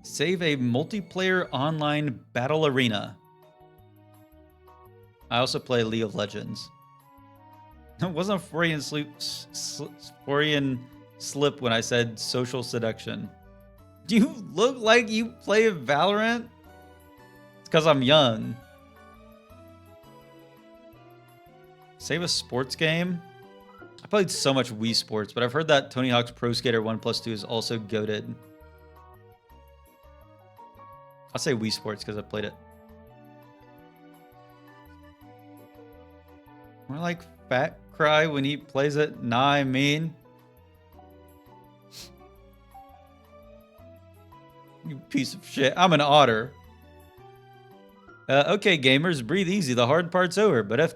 Save a multiplayer online battle arena. I also play League of Legends. It wasn't a Freudian slip when I said social seduction. Do you look like you play Valorant? It's because I'm young. Save a sports game. I played so much Wii Sports, but I've heard that Tony Hawk's Pro Skater 1+2 is also goated. I'll say Wii Sports because I played it. More like Fat Cry when he plays it. Nah, I mean. You piece of shit. I'm an otter. Okay, gamers, breathe easy. The hard part's over. But if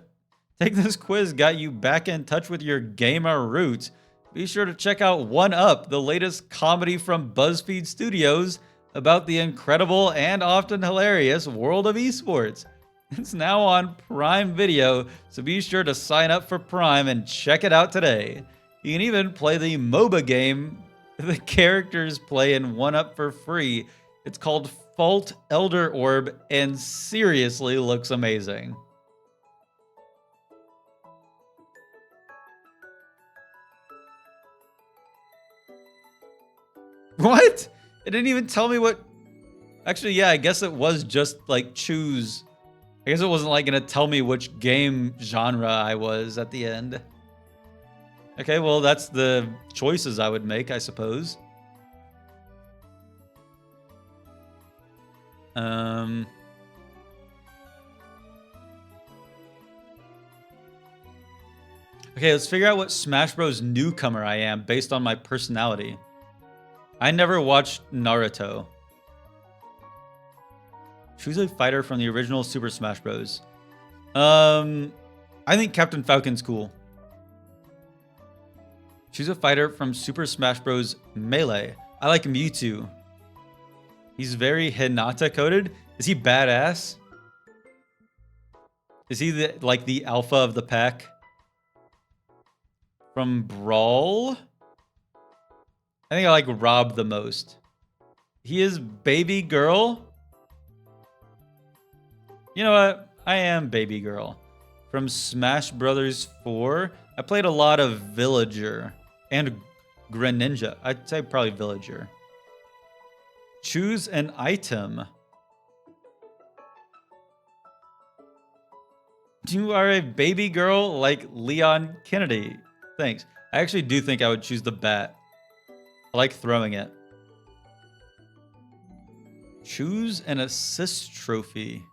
Take This Quiz got you back in touch with your gamer roots, be sure to check out One Up, the latest comedy from BuzzFeed Studios about the incredible and often hilarious world of esports. It's now on Prime Video, so be sure to sign up for Prime and check it out today. You can even play the MOBA game the characters play in One Up for free. It's called Fault Elder Orb and seriously looks amazing. What? It didn't even tell me what... Actually, yeah, I guess it was just like choose... I guess it wasn't like gonna tell me which game genre I was at the end. Okay, well, that's the choices I would make, I suppose. Okay, let's figure out what Smash Bros. Newcomer I am based on my personality. I never watched Naruto. Choose a fighter from the original Super Smash Bros. I think Captain Falcon's cool. Choose a fighter from Super Smash Bros. Melee. I like Mewtwo. He's very Hinata coded. Is he badass? Is he the alpha of the pack? From Brawl? I think I like Rob the most. He is Baby Girl. You know what? I am Baby Girl. From Smash Brothers 4, I played a lot of Villager and Greninja. I'd say probably Villager. Choose an item. You are a baby girl like Leon Kennedy. Thanks. I actually do think I would choose the bat. I like throwing it. Choose an assist trophy.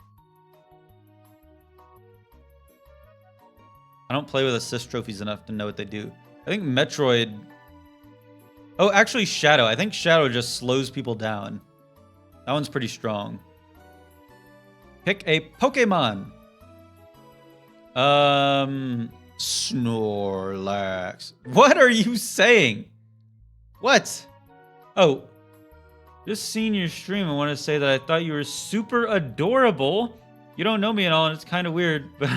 I don't play with assist trophies enough to know what they do. I think Metroid... Oh, actually Shadow. I think Shadow just slows people down. That one's pretty strong. Pick a Pokemon. Snorlax. What are you saying? What? Oh. Just seen your stream. I want to say that I thought you were super adorable. You don't know me at all, and it's kind of weird, but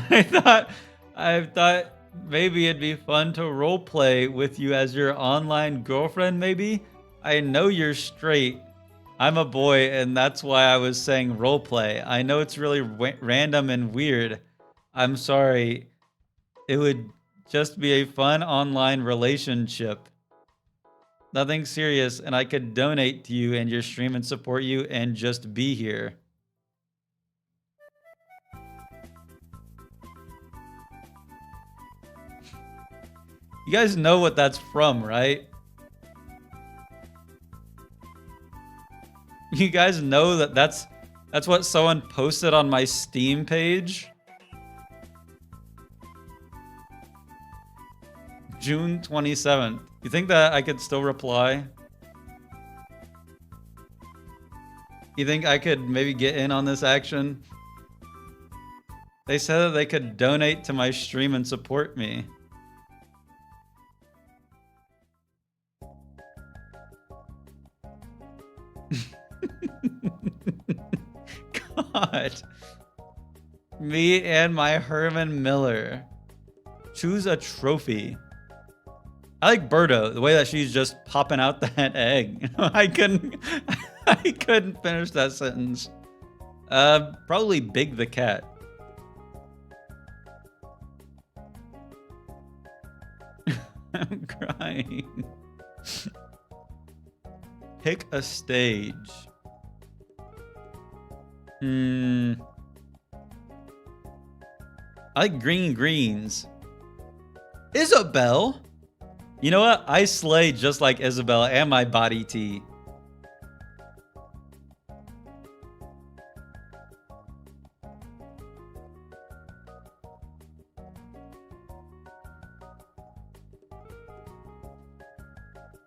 I thought maybe it'd be fun to roleplay with you as your online girlfriend, maybe? I know you're straight. I'm a boy, and that's why I was saying roleplay. I know it's really random and weird, I'm sorry. It would just be a fun online relationship. Nothing serious, and I could donate to you and your stream and support you and just be here. You guys know what that's from, right? You guys know that that's what someone posted on my Steam page. June 27th. You think that I could still reply? You think I could maybe get in on this action? They said that they could donate to my stream and support me. God. Me and my Herman Miller. Choose a trophy. I like Birdo, the way that she's just popping out that egg. I couldn't finish that sentence. Probably Big the cat. I'm crying. Pick a stage. I like green greens. Isabelle? You know what? I slay just like Isabelle and my body tea.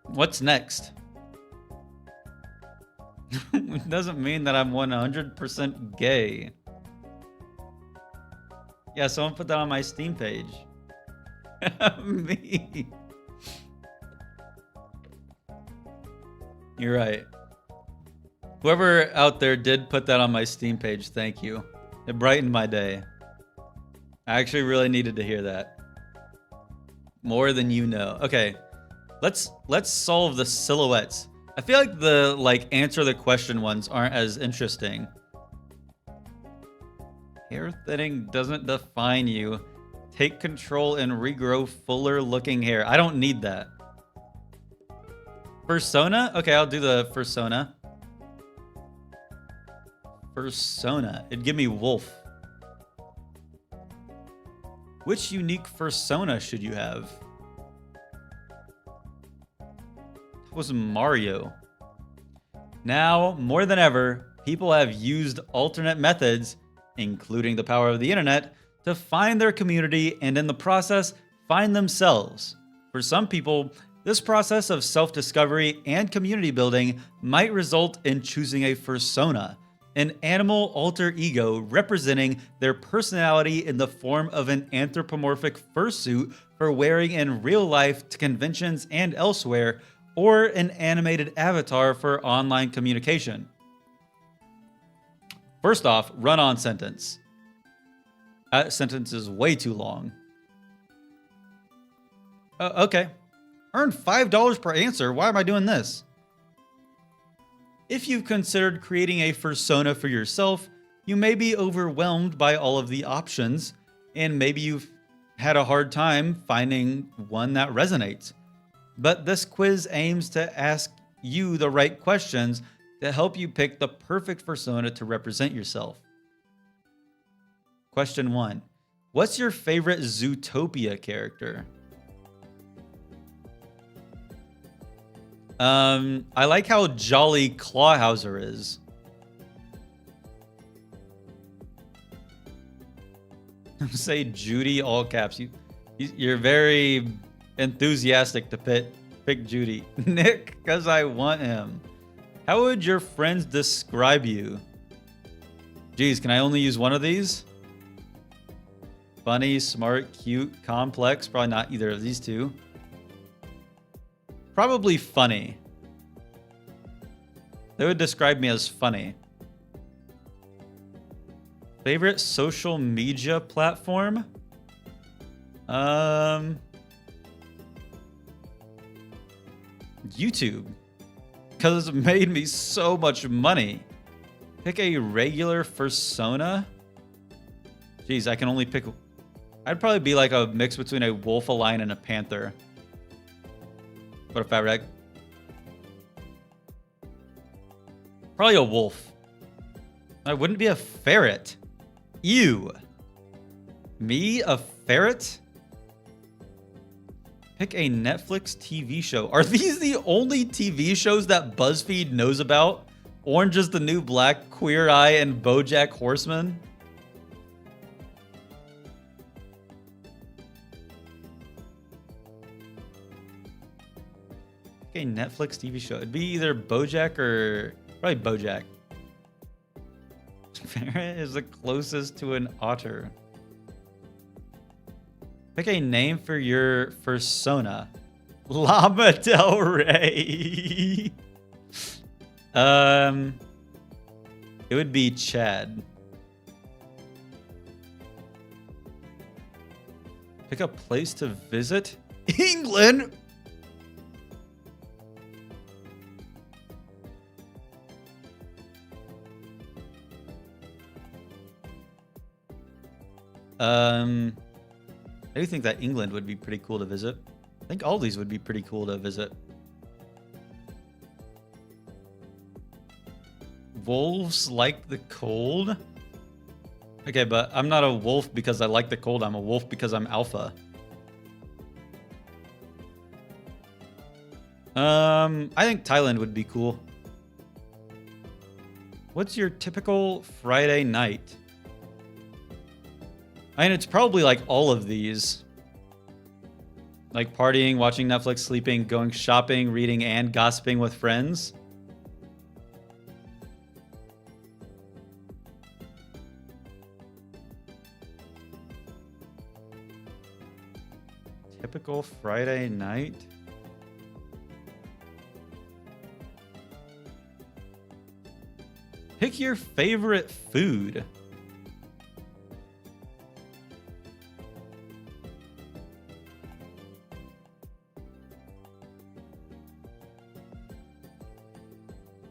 What's next? It doesn't mean that I'm 100% gay. Yeah, someone put that on my Steam page. Me. You're right. Whoever out there did put that on my Steam page, thank you. It brightened my day. I actually really needed to hear that. More than you know. Okay. Let's solve the silhouettes. I feel like the answer the question ones aren't as interesting. Hair thinning doesn't define you. Take control and regrow fuller looking hair. I don't need that. Persona? Okay, I'll do the persona. Persona. It'd give me wolf. Which unique persona should you have? Was Mario. Now, more than ever, people have used alternate methods, including the power of the internet, to find their community and in the process, find themselves. For some people, this process of self-discovery and community building might result in choosing a fursona, an animal alter ego representing their personality in the form of an anthropomorphic fursuit for wearing in real life to conventions and elsewhere, or an animated avatar for online communication. First off, run-on sentence. That sentence is way too long. Okay. Earn $5 per answer. Why am I doing this? If you've considered creating a fursona for yourself, you may be overwhelmed by all of the options, and maybe you've had a hard time finding one that resonates. But this quiz aims to ask you the right questions to help you pick the perfect persona to represent yourself. Question 1. What's your favorite Zootopia character? I like how jolly Clawhauser is. Say Judy, all caps. You're very enthusiastic to pick Judy. Nick, because I want him. How would your friends describe you? Geez, can I only use one of these? Funny, smart, cute, complex. Probably not either of these two. Probably funny. They would describe me as funny. Favorite social media platform? YouTube. Because it's made me so much money. Pick a regular fursona. Jeez, I can only pick... I'd probably be like a mix between a wolf, a lion, and a panther. What a fat rag. Probably a wolf. I wouldn't be a ferret. Ew. Me, a ferret? Pick a Netflix TV show. Are these the only TV shows that BuzzFeed knows about? Orange is the New Black, Queer Eye, and BoJack Horseman? Okay, Netflix TV show. It'd be either BoJack or... Probably BoJack. Ferret is the closest to an otter. Pick a name for your persona. Llama Del Rey. It would be Chad. Pick a place to visit. England. I do think that England would be pretty cool to visit. I think all these would be pretty cool to visit. Wolves like the cold? Okay, but I'm not a wolf because I like the cold. I'm a wolf because I'm alpha. I think Thailand would be cool. What's your typical Friday night? I mean, it's probably like all of these. Like partying, watching Netflix, sleeping, going shopping, reading, and gossiping with friends. Typical Friday night? Pick your favorite food.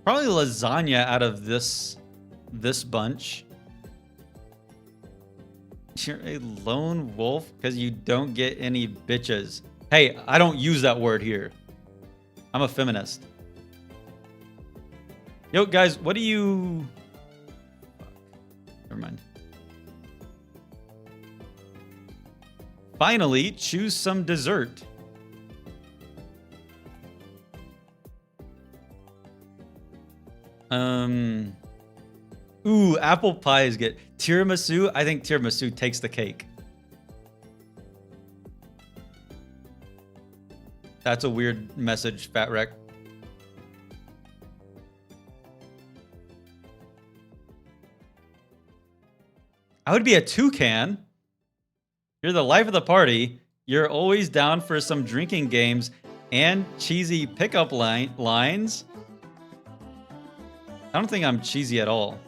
Probably lasagna out of this bunch. You're a lone wolf because you don't get any bitches. Hey, I don't use that word here. I'm a feminist. Yo, guys, what do you... Never mind. Finally, choose some dessert. Ooh, apple pie is good. Tiramisu, I think tiramisu takes the cake. That's a weird message, Fat Wreck. I would be a toucan. You're the life of the party. You're always down for some drinking games and cheesy pickup lines. I don't think I'm cheesy at all.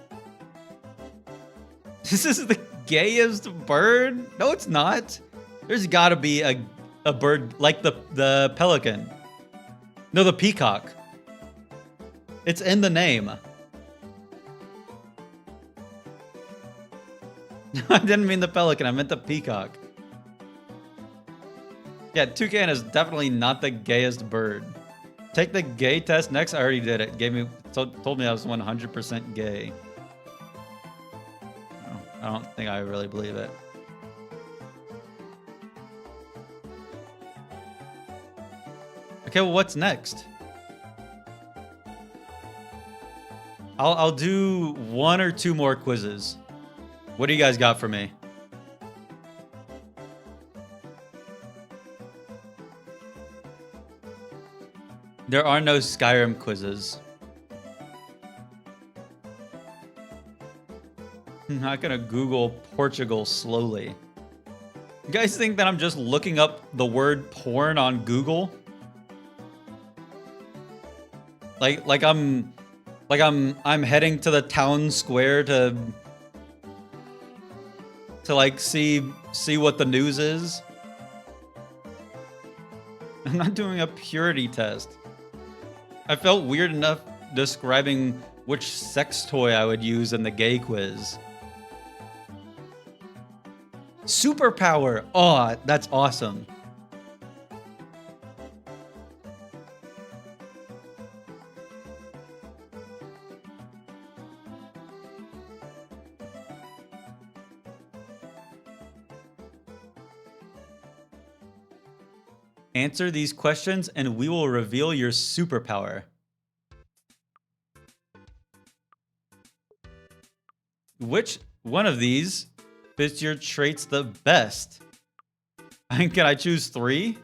This is the gayest bird? No, it's not. There's gotta be a bird like the pelican. No, the peacock. It's in the name. I didn't mean the pelican, I meant the peacock. Yeah, toucan is definitely not the gayest bird. Take the gay test next. I already did it. Told me I was 100% gay. I don't think I really believe it. Okay, well, what's next? I'll do 1 or 2 more quizzes. What do you guys got for me? There are no Skyrim quizzes. I'm not gonna Google Portugal slowly. You guys think that I'm just looking up the word porn on Google? Like I'm heading to the town square to like see what the news is. I'm not doing a purity test. I felt weird enough describing which sex toy I would use in the gay quiz. Superpower. Oh, that's awesome. Answer these questions and we will reveal your superpower. Which one of these fits your traits the best? Can I choose 3?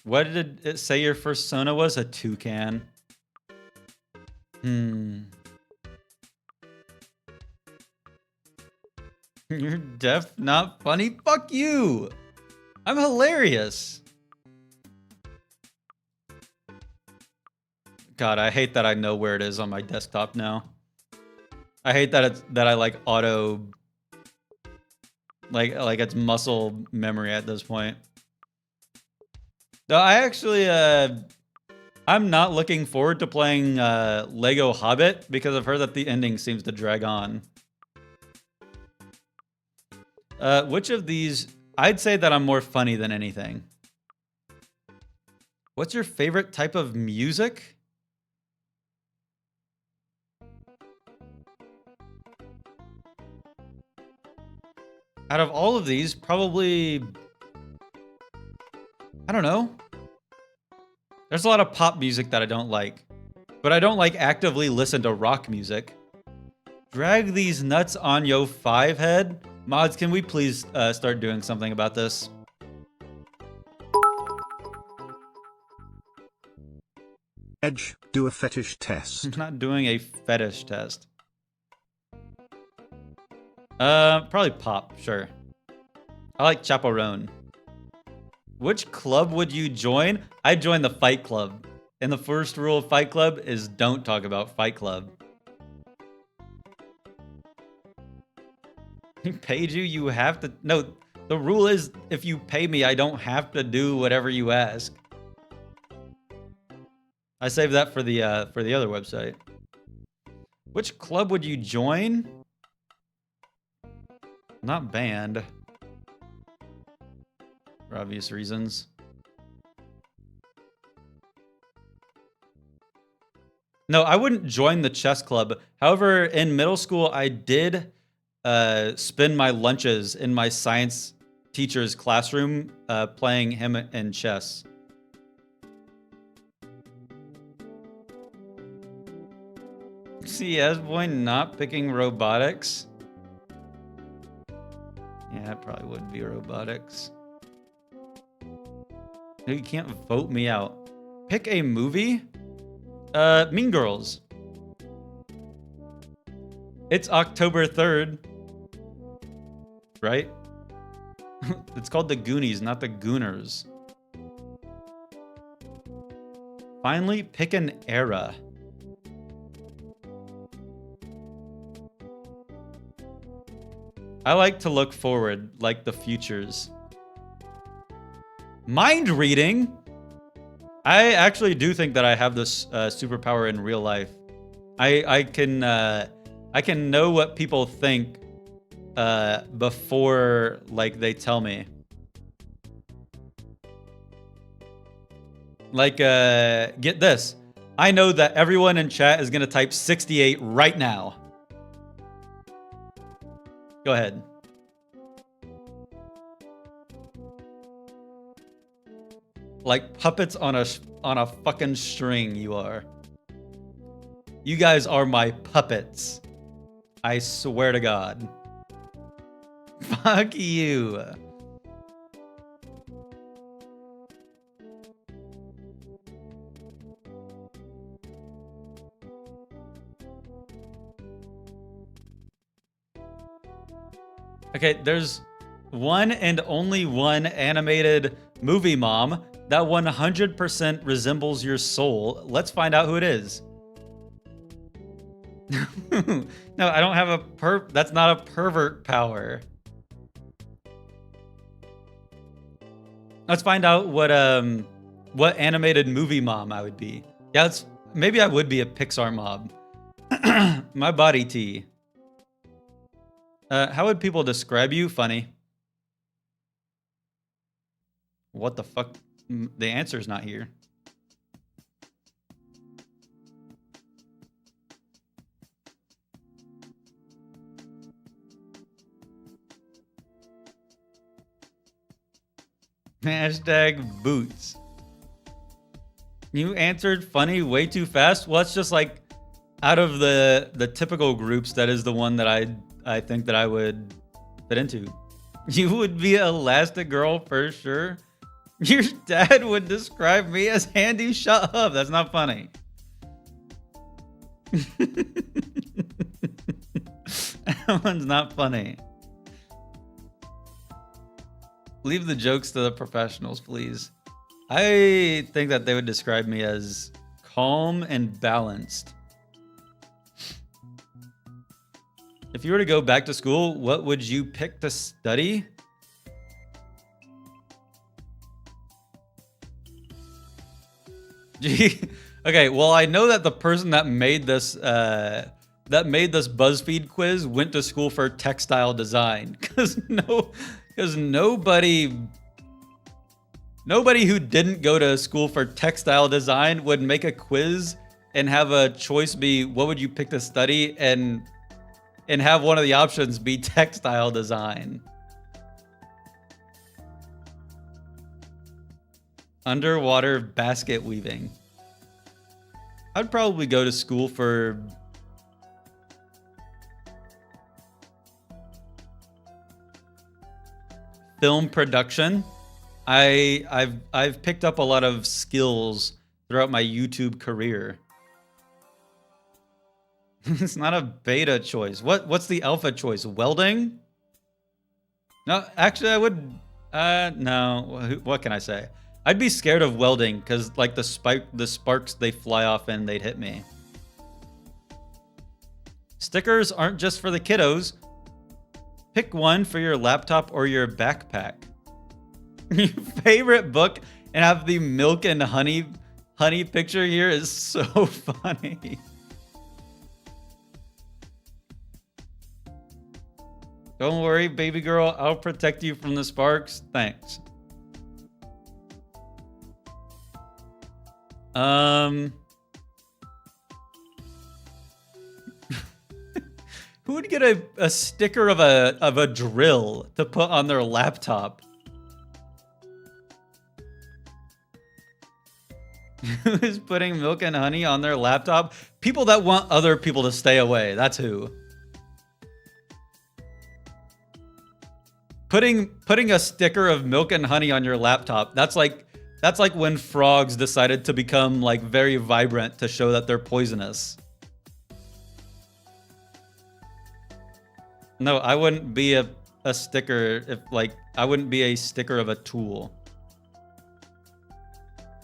What did it say your first Sona was? A toucan. You're deaf, not funny? Fuck you! I'm hilarious. God, I hate that I know where it is on my desktop now. I hate that I like auto, like it's muscle memory at this point. No, I actually, I'm not looking forward to playing Lego Hobbit because I've heard that the ending seems to drag on. Which of these? I'd say that I'm more funny than anything. What's your favorite type of music? Out of all of these, probably, I don't know. There's a lot of pop music that I don't like, but I don't like actively listen to rock music. Drag these nuts on yo 5 head. Mods, can we please start doing something about this? Edge, do a fetish test. I'm not doing a fetish test. Probably pop, sure. I like Chaperone. Which club would you join? I'd join the Fight Club. And the first rule of Fight Club is don't talk about Fight Club. He paid you, you have to... No, the rule is if you pay me, I don't have to do whatever you ask. I saved that for the other website. Which club would you join? Not banned. For obvious reasons. No, I wouldn't join the chess club. However, in middle school, I did spend my lunches in my science teacher's classroom playing him in chess. CS boy not picking robotics. Yeah, it probably would be robotics. You can't vote me out. Pick a movie? Mean Girls. It's October 3rd. Right? It's called The Goonies, not The Gooners. Finally, pick an era. I like to look forward, like the futures. Mind reading? I actually do think that I have this superpower in real life. I can know what people think before like they tell me. Like get this. I know that everyone in chat is gonna type 68 right now. Go ahead. Like puppets on a fucking string, you are. You guys are my puppets. I swear to God. Fuck you. Okay, there's one and only one animated movie mom that 100% resembles your soul. Let's find out who it is. No, I don't have a that's not a pervert power. Let's find out what animated movie mom I would be. Yeah, maybe I would be a Pixar mob. My body T. How would people describe you? Funny. What the fuck? The answer's not here. Hashtag boots. You answered funny way too fast. Well, it's just like out of the typical groups, that is the one that I think that I would fit into. You would be Elastigirl for sure. Your dad would describe me as handy. Shut up. That's not funny. That one's not funny. Leave the jokes to the professionals, please. I think that they would describe me as calm and balanced. If you were to go back to school, what would you pick to study? Gee, okay, well, I know that the person that made this BuzzFeed quiz went to school for textile design, because nobody who didn't go to school for textile design would make a quiz and have a choice be what would you pick to study, and have one of the options be textile design. Underwater basket weaving. I'd probably go to school for film production. I've picked up a lot of skills throughout my YouTube career. It's not a beta choice. What's the alpha choice? Welding? No, actually I would no. What can I say? I'd be scared of welding because like the sparks, they fly off and they'd hit me. Stickers aren't just for the kiddos. Pick one for your laptop or your backpack. Your favorite book and have the milk and honey picture here is so funny. Don't worry, baby girl. I'll protect you from the sparks. Thanks. Who would get a sticker of a drill to put on their laptop? Who is putting milk and honey on their laptop? People that want other people to stay away. That's who. Putting a sticker of milk and honey on your laptop. That's like when frogs decided to become like very vibrant to show that they're poisonous. No, I wouldn't be a sticker if like I wouldn't be a sticker of a tool.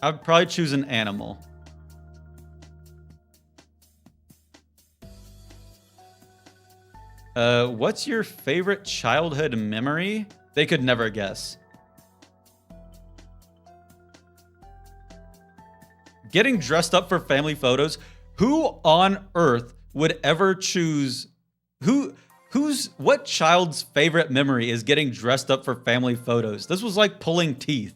I'd probably choose an animal. What's your favorite childhood memory? They could never guess. Getting dressed up for family photos. Who on earth would ever choose what child's favorite memory is getting dressed up for family photos? This was like pulling teeth.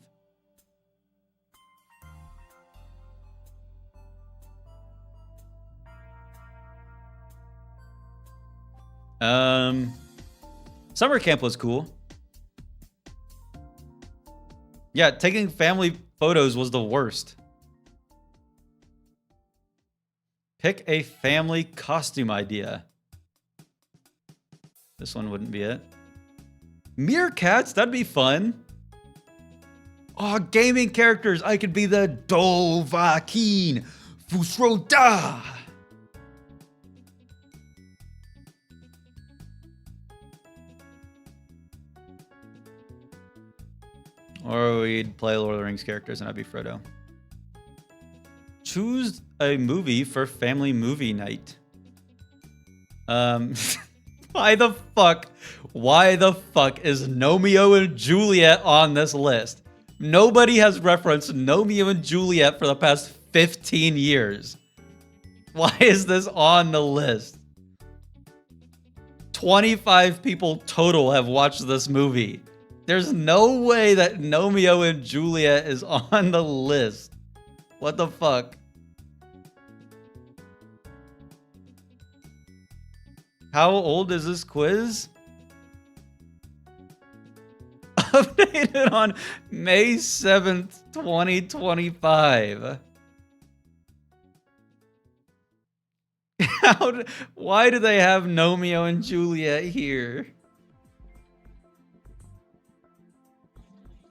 Summer camp was cool. Yeah, taking family photos was the worst. Pick a family costume idea. This one wouldn't be it. Meerkats, that'd be fun. Oh, gaming characters. I could be the Dovahkiin Fusroda. Or we'd play Lord of the Rings characters and I'd be Frodo. Choose a movie for family movie night. Why the fuck is Nomeo and Juliet on this list? Nobody has referenced Nomeo and Juliet for the past 15 years. Why is this on the list? 25 people total have watched this movie. There's no way that Nomeo and Juliet is on the list. What the fuck? How old is this quiz? Updated on May 7th, 2025. Why do they have Nomeo and Juliet here?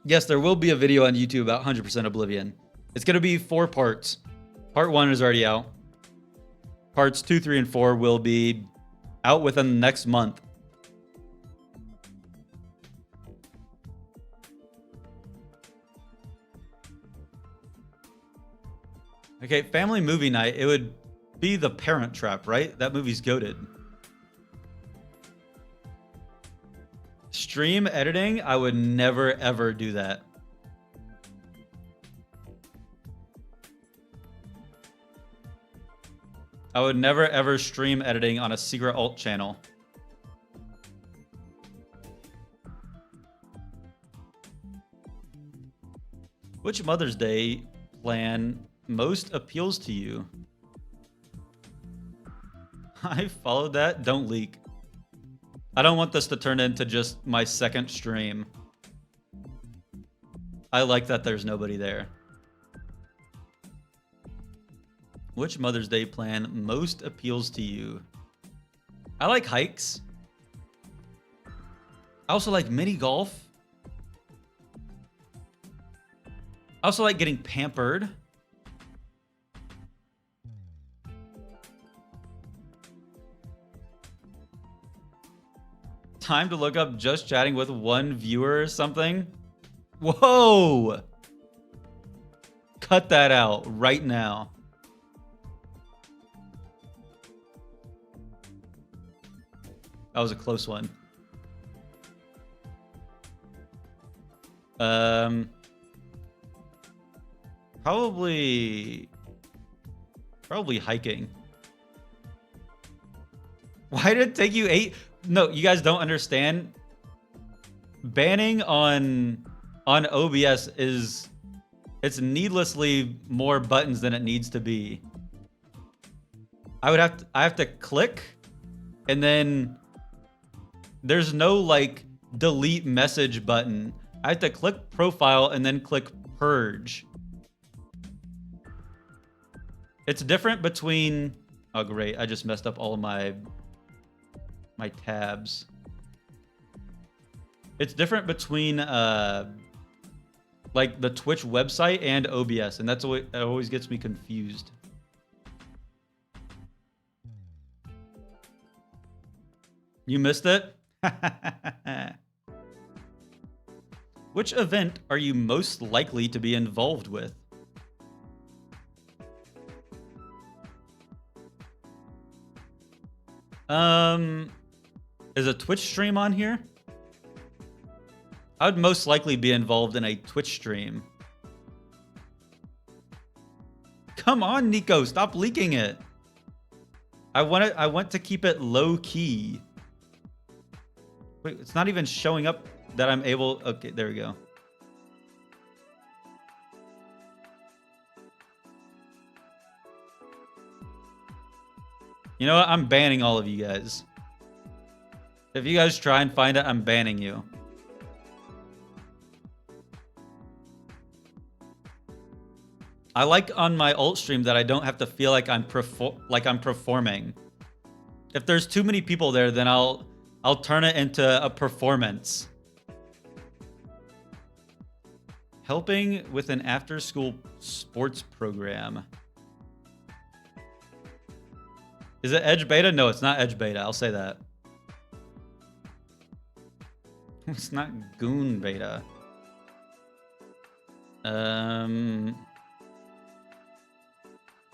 Yes, there will be a video on YouTube about 100% Oblivion. It's going to be 4 parts. Part 1 is already out. Parts 2, 3, and 4 will be out within the next month. Okay, family movie night. It would be The Parent Trap, right? That movie's goated. Stream editing? I would never, ever do that. I would never, ever stream editing on a secret alt channel. Which Mother's Day plan most appeals to you? I followed that. Don't leak. I don't want this to turn into just my second stream. I like that there's nobody there. Which Mother's Day plan most appeals to you? I like hikes. I also like mini golf. I also like getting pampered. Time to look up just chatting with one viewer or something. Whoa! Cut that out right now. That was a close one. Probably hiking. Why did it take you 8? No, you guys don't understand. Banning on OBS it's needlessly more buttons than it needs to be. I have to click, and then there's no like delete message button. I have to click profile and then click purge. It's different between, oh great, I just messed up all of my tabs. It's different between like the Twitch website and OBS, and that always gets me confused. You missed it? Which event are you most likely to be involved with? Is a Twitch stream on here? I would most likely be involved in a Twitch stream. Come on, Nico, stop leaking it. I want to keep it low key. Wait, it's not even showing up that I'm able. Okay, there we go. You know what? I'm banning all of you guys. If you guys try and find it, I'm banning you. I like on my alt stream that I don't have to feel like I'm performing. If there's too many people there, then I'll turn it into a performance. Helping with an after-school sports program. Is it Edge Beta? No, it's not Edge Beta. I'll say that. It's not Goon Beta.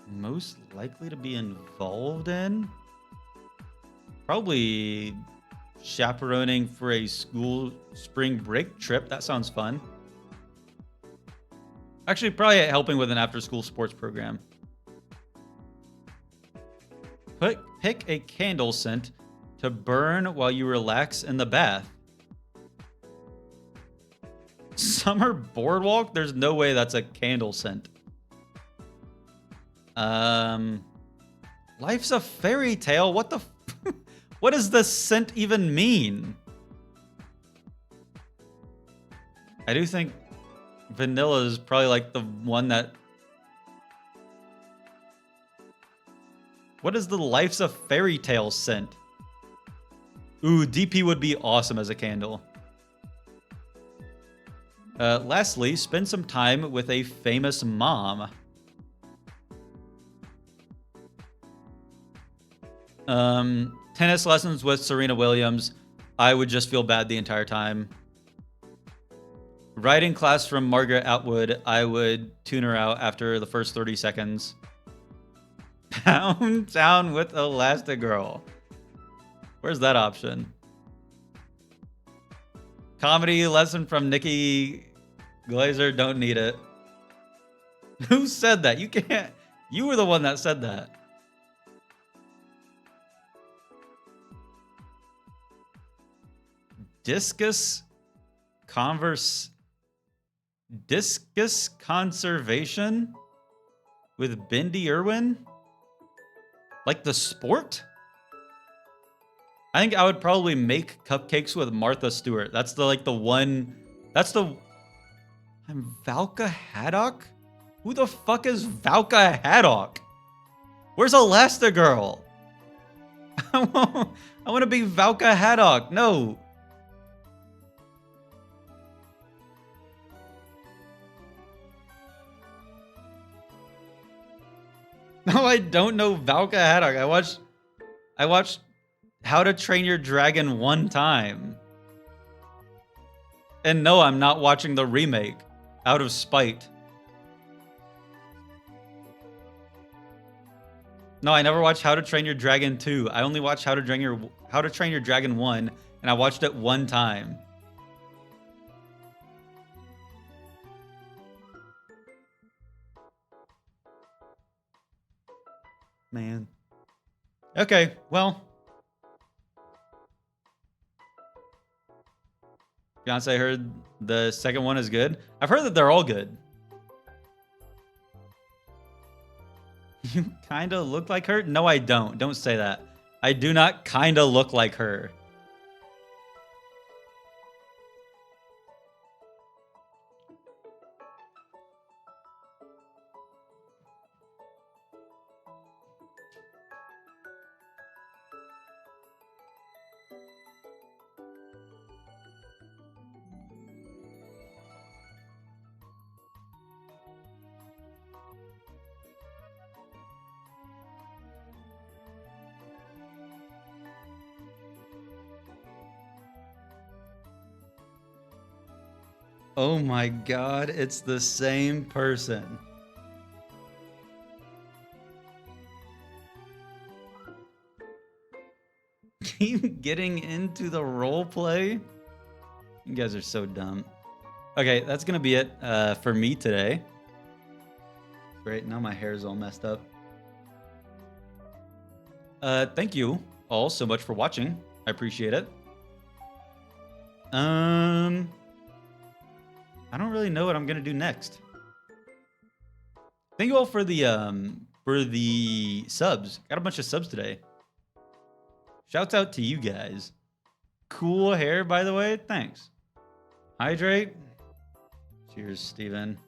Most likely to be involved in? Probably chaperoning for a school spring break trip. That sounds fun. Actually, probably helping with an after-school sports program. Pick a candle scent to burn while you relax in the bath. Summer boardwalk? There's no way that's a candle scent. Life's a fairy tale? What the what does this scent even mean? I do think vanilla is probably like the one that... What is the Life's a Fairy Tale scent? Ooh, DP would be awesome as a candle. Lastly, spend some time with a famous mom. Tennis lessons with Serena Williams. I would just feel bad the entire time. Writing class from Margaret Atwood. I would tune her out after the first 30 seconds. Pound Town with Elastigirl. Where's that option? Comedy lesson from Nikki Glazer. Don't need it. Who said that? You can't. You were the one that said that. Discus conservation with Bindi Irwin? Like the sport? I think I would probably make cupcakes with Martha Stewart. That's the one. That's the. I'm Valka Haddock? Who the fuck is Valka Haddock? Where's Elastigirl? I want to be Valka Haddock. No. No, I don't know Valka Haddock. I watched How to Train Your Dragon one time. And no, I'm not watching the remake out of spite. No, I never watched How to Train Your Dragon 2. I only watched How to Train Your Dragon 1, and I watched it one time. Man. Okay, well. Beyonce heard the second one is good. I've heard that they're all good. You kind of look like her? No, I don't. Don't say that. I do not kind of look like her. Oh my god, it's the same person. Keep getting into the role play. You guys are so dumb. Okay, that's gonna be it for me today. Great, now my hair's all messed up. Thank you all so much for watching. I appreciate it. I don't really know what I'm gonna do next. Thank you all for the subs. Got a bunch of subs today. Shouts out to you guys. Cool hair, by the way. Thanks. Hydrate. Cheers, Steven.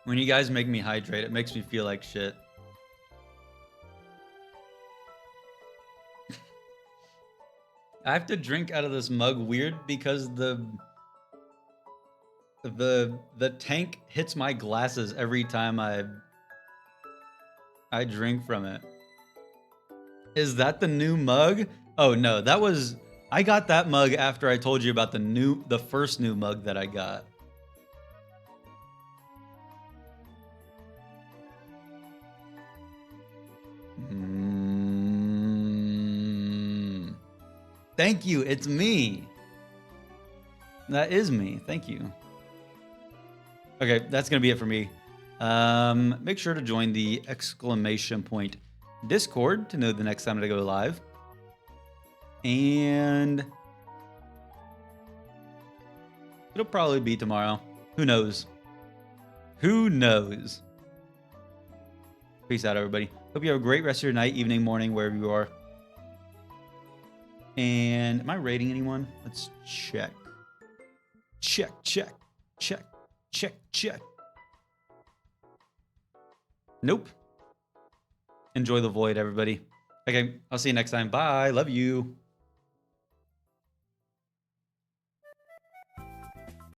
When you guys make me hydrate, it makes me feel like shit. I have to drink out of this mug weird because the tank hits my glasses every time I drink from it. Is that the new mug? Oh no, I got that mug after I told you about the first new mug that I got. Thank you. It's me. That is me. Thank you. Okay, that's going to be it for me. Make sure to join the exclamation point Discord to know the next time to go live. And it'll probably be tomorrow. Who knows? Who knows? Peace out, everybody. Hope you have a great rest of your night, evening, morning, wherever you are. And am I rating anyone? Let's check. Check, check, check, check, check. Nope. Enjoy the void, everybody. Okay, I'll see you next time. Bye. Love you.